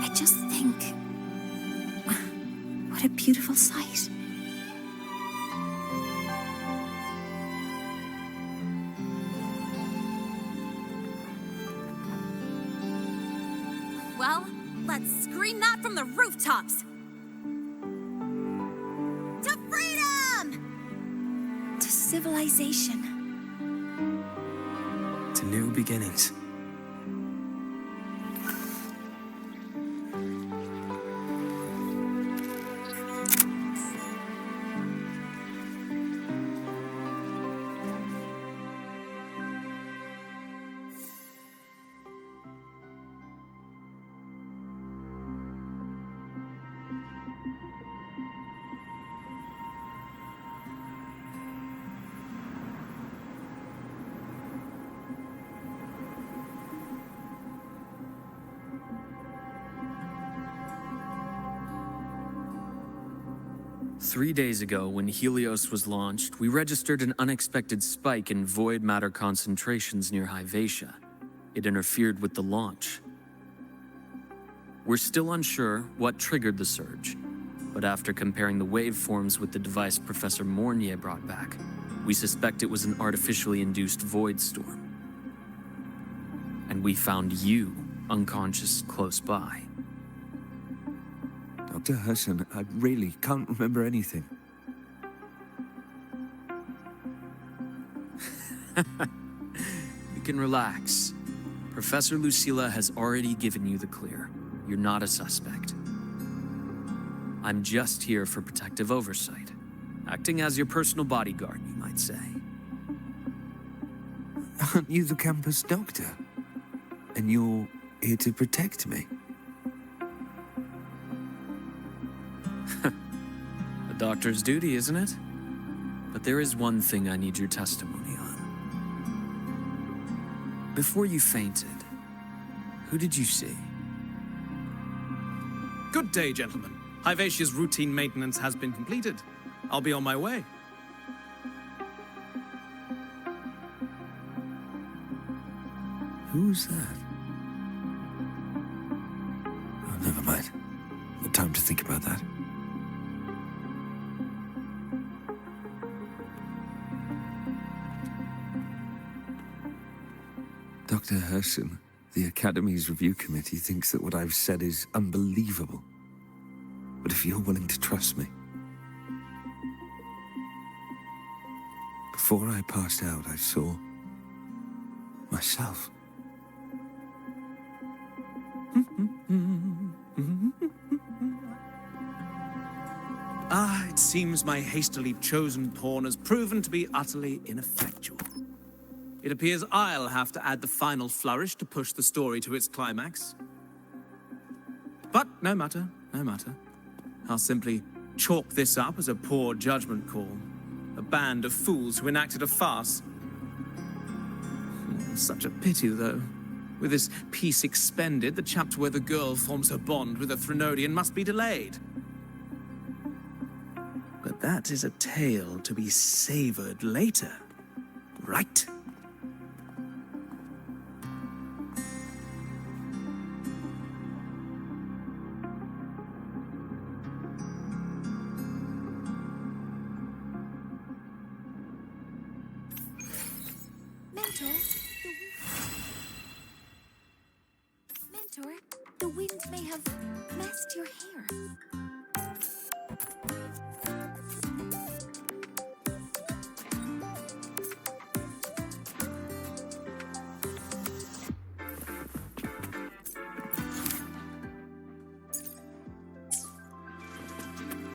I just think, what a beautiful sight. Well, let's scream that from the rooftops! To freedom! To civilization. To new beginnings. Three days ago, when Helios was launched, we registered an unexpected spike in void matter concentrations near Hyvatia. It interfered with the launch. We're still unsure what triggered the surge, but after comparing the waveforms with the device Professor Mornye brought back, we suspect it was an artificially induced void storm. And we found you unconscious close by. Dr. Herson, I really can't remember anything. You can relax. Professor Lucilla has already given you the clear. You're not a suspect. I'm just here for protective oversight. Acting as your personal bodyguard, you might say. Aren't you the campus doctor? And you're here to protect me? A doctor's duty, isn't it? But there is one thing I need your testimony on. Before you fainted, who did you see? Good day, gentlemen. Hyvatia's routine maintenance has been completed. I'll be on my way. Who's that? Oh, never mind. No time to think about that. Dr. Herson, the Academy's review committee thinks that what I've said is unbelievable. But if you're willing to trust me, Before I passed out, I saw myself. It seems my hastily chosen pawn has proven to be utterly ineffectual. It appears I'll have to add the final flourish to push the story to its climax. But no matter, no matter. I'll simply chalk this up as a poor judgment call. A band of fools who enacted a farce. Such a pity, though. With this piece expended, the chapter where the girl forms her bond with a Threnodian must be delayed. But that is a tale to be savored later, right? Mentor, the wind may have messed your hair.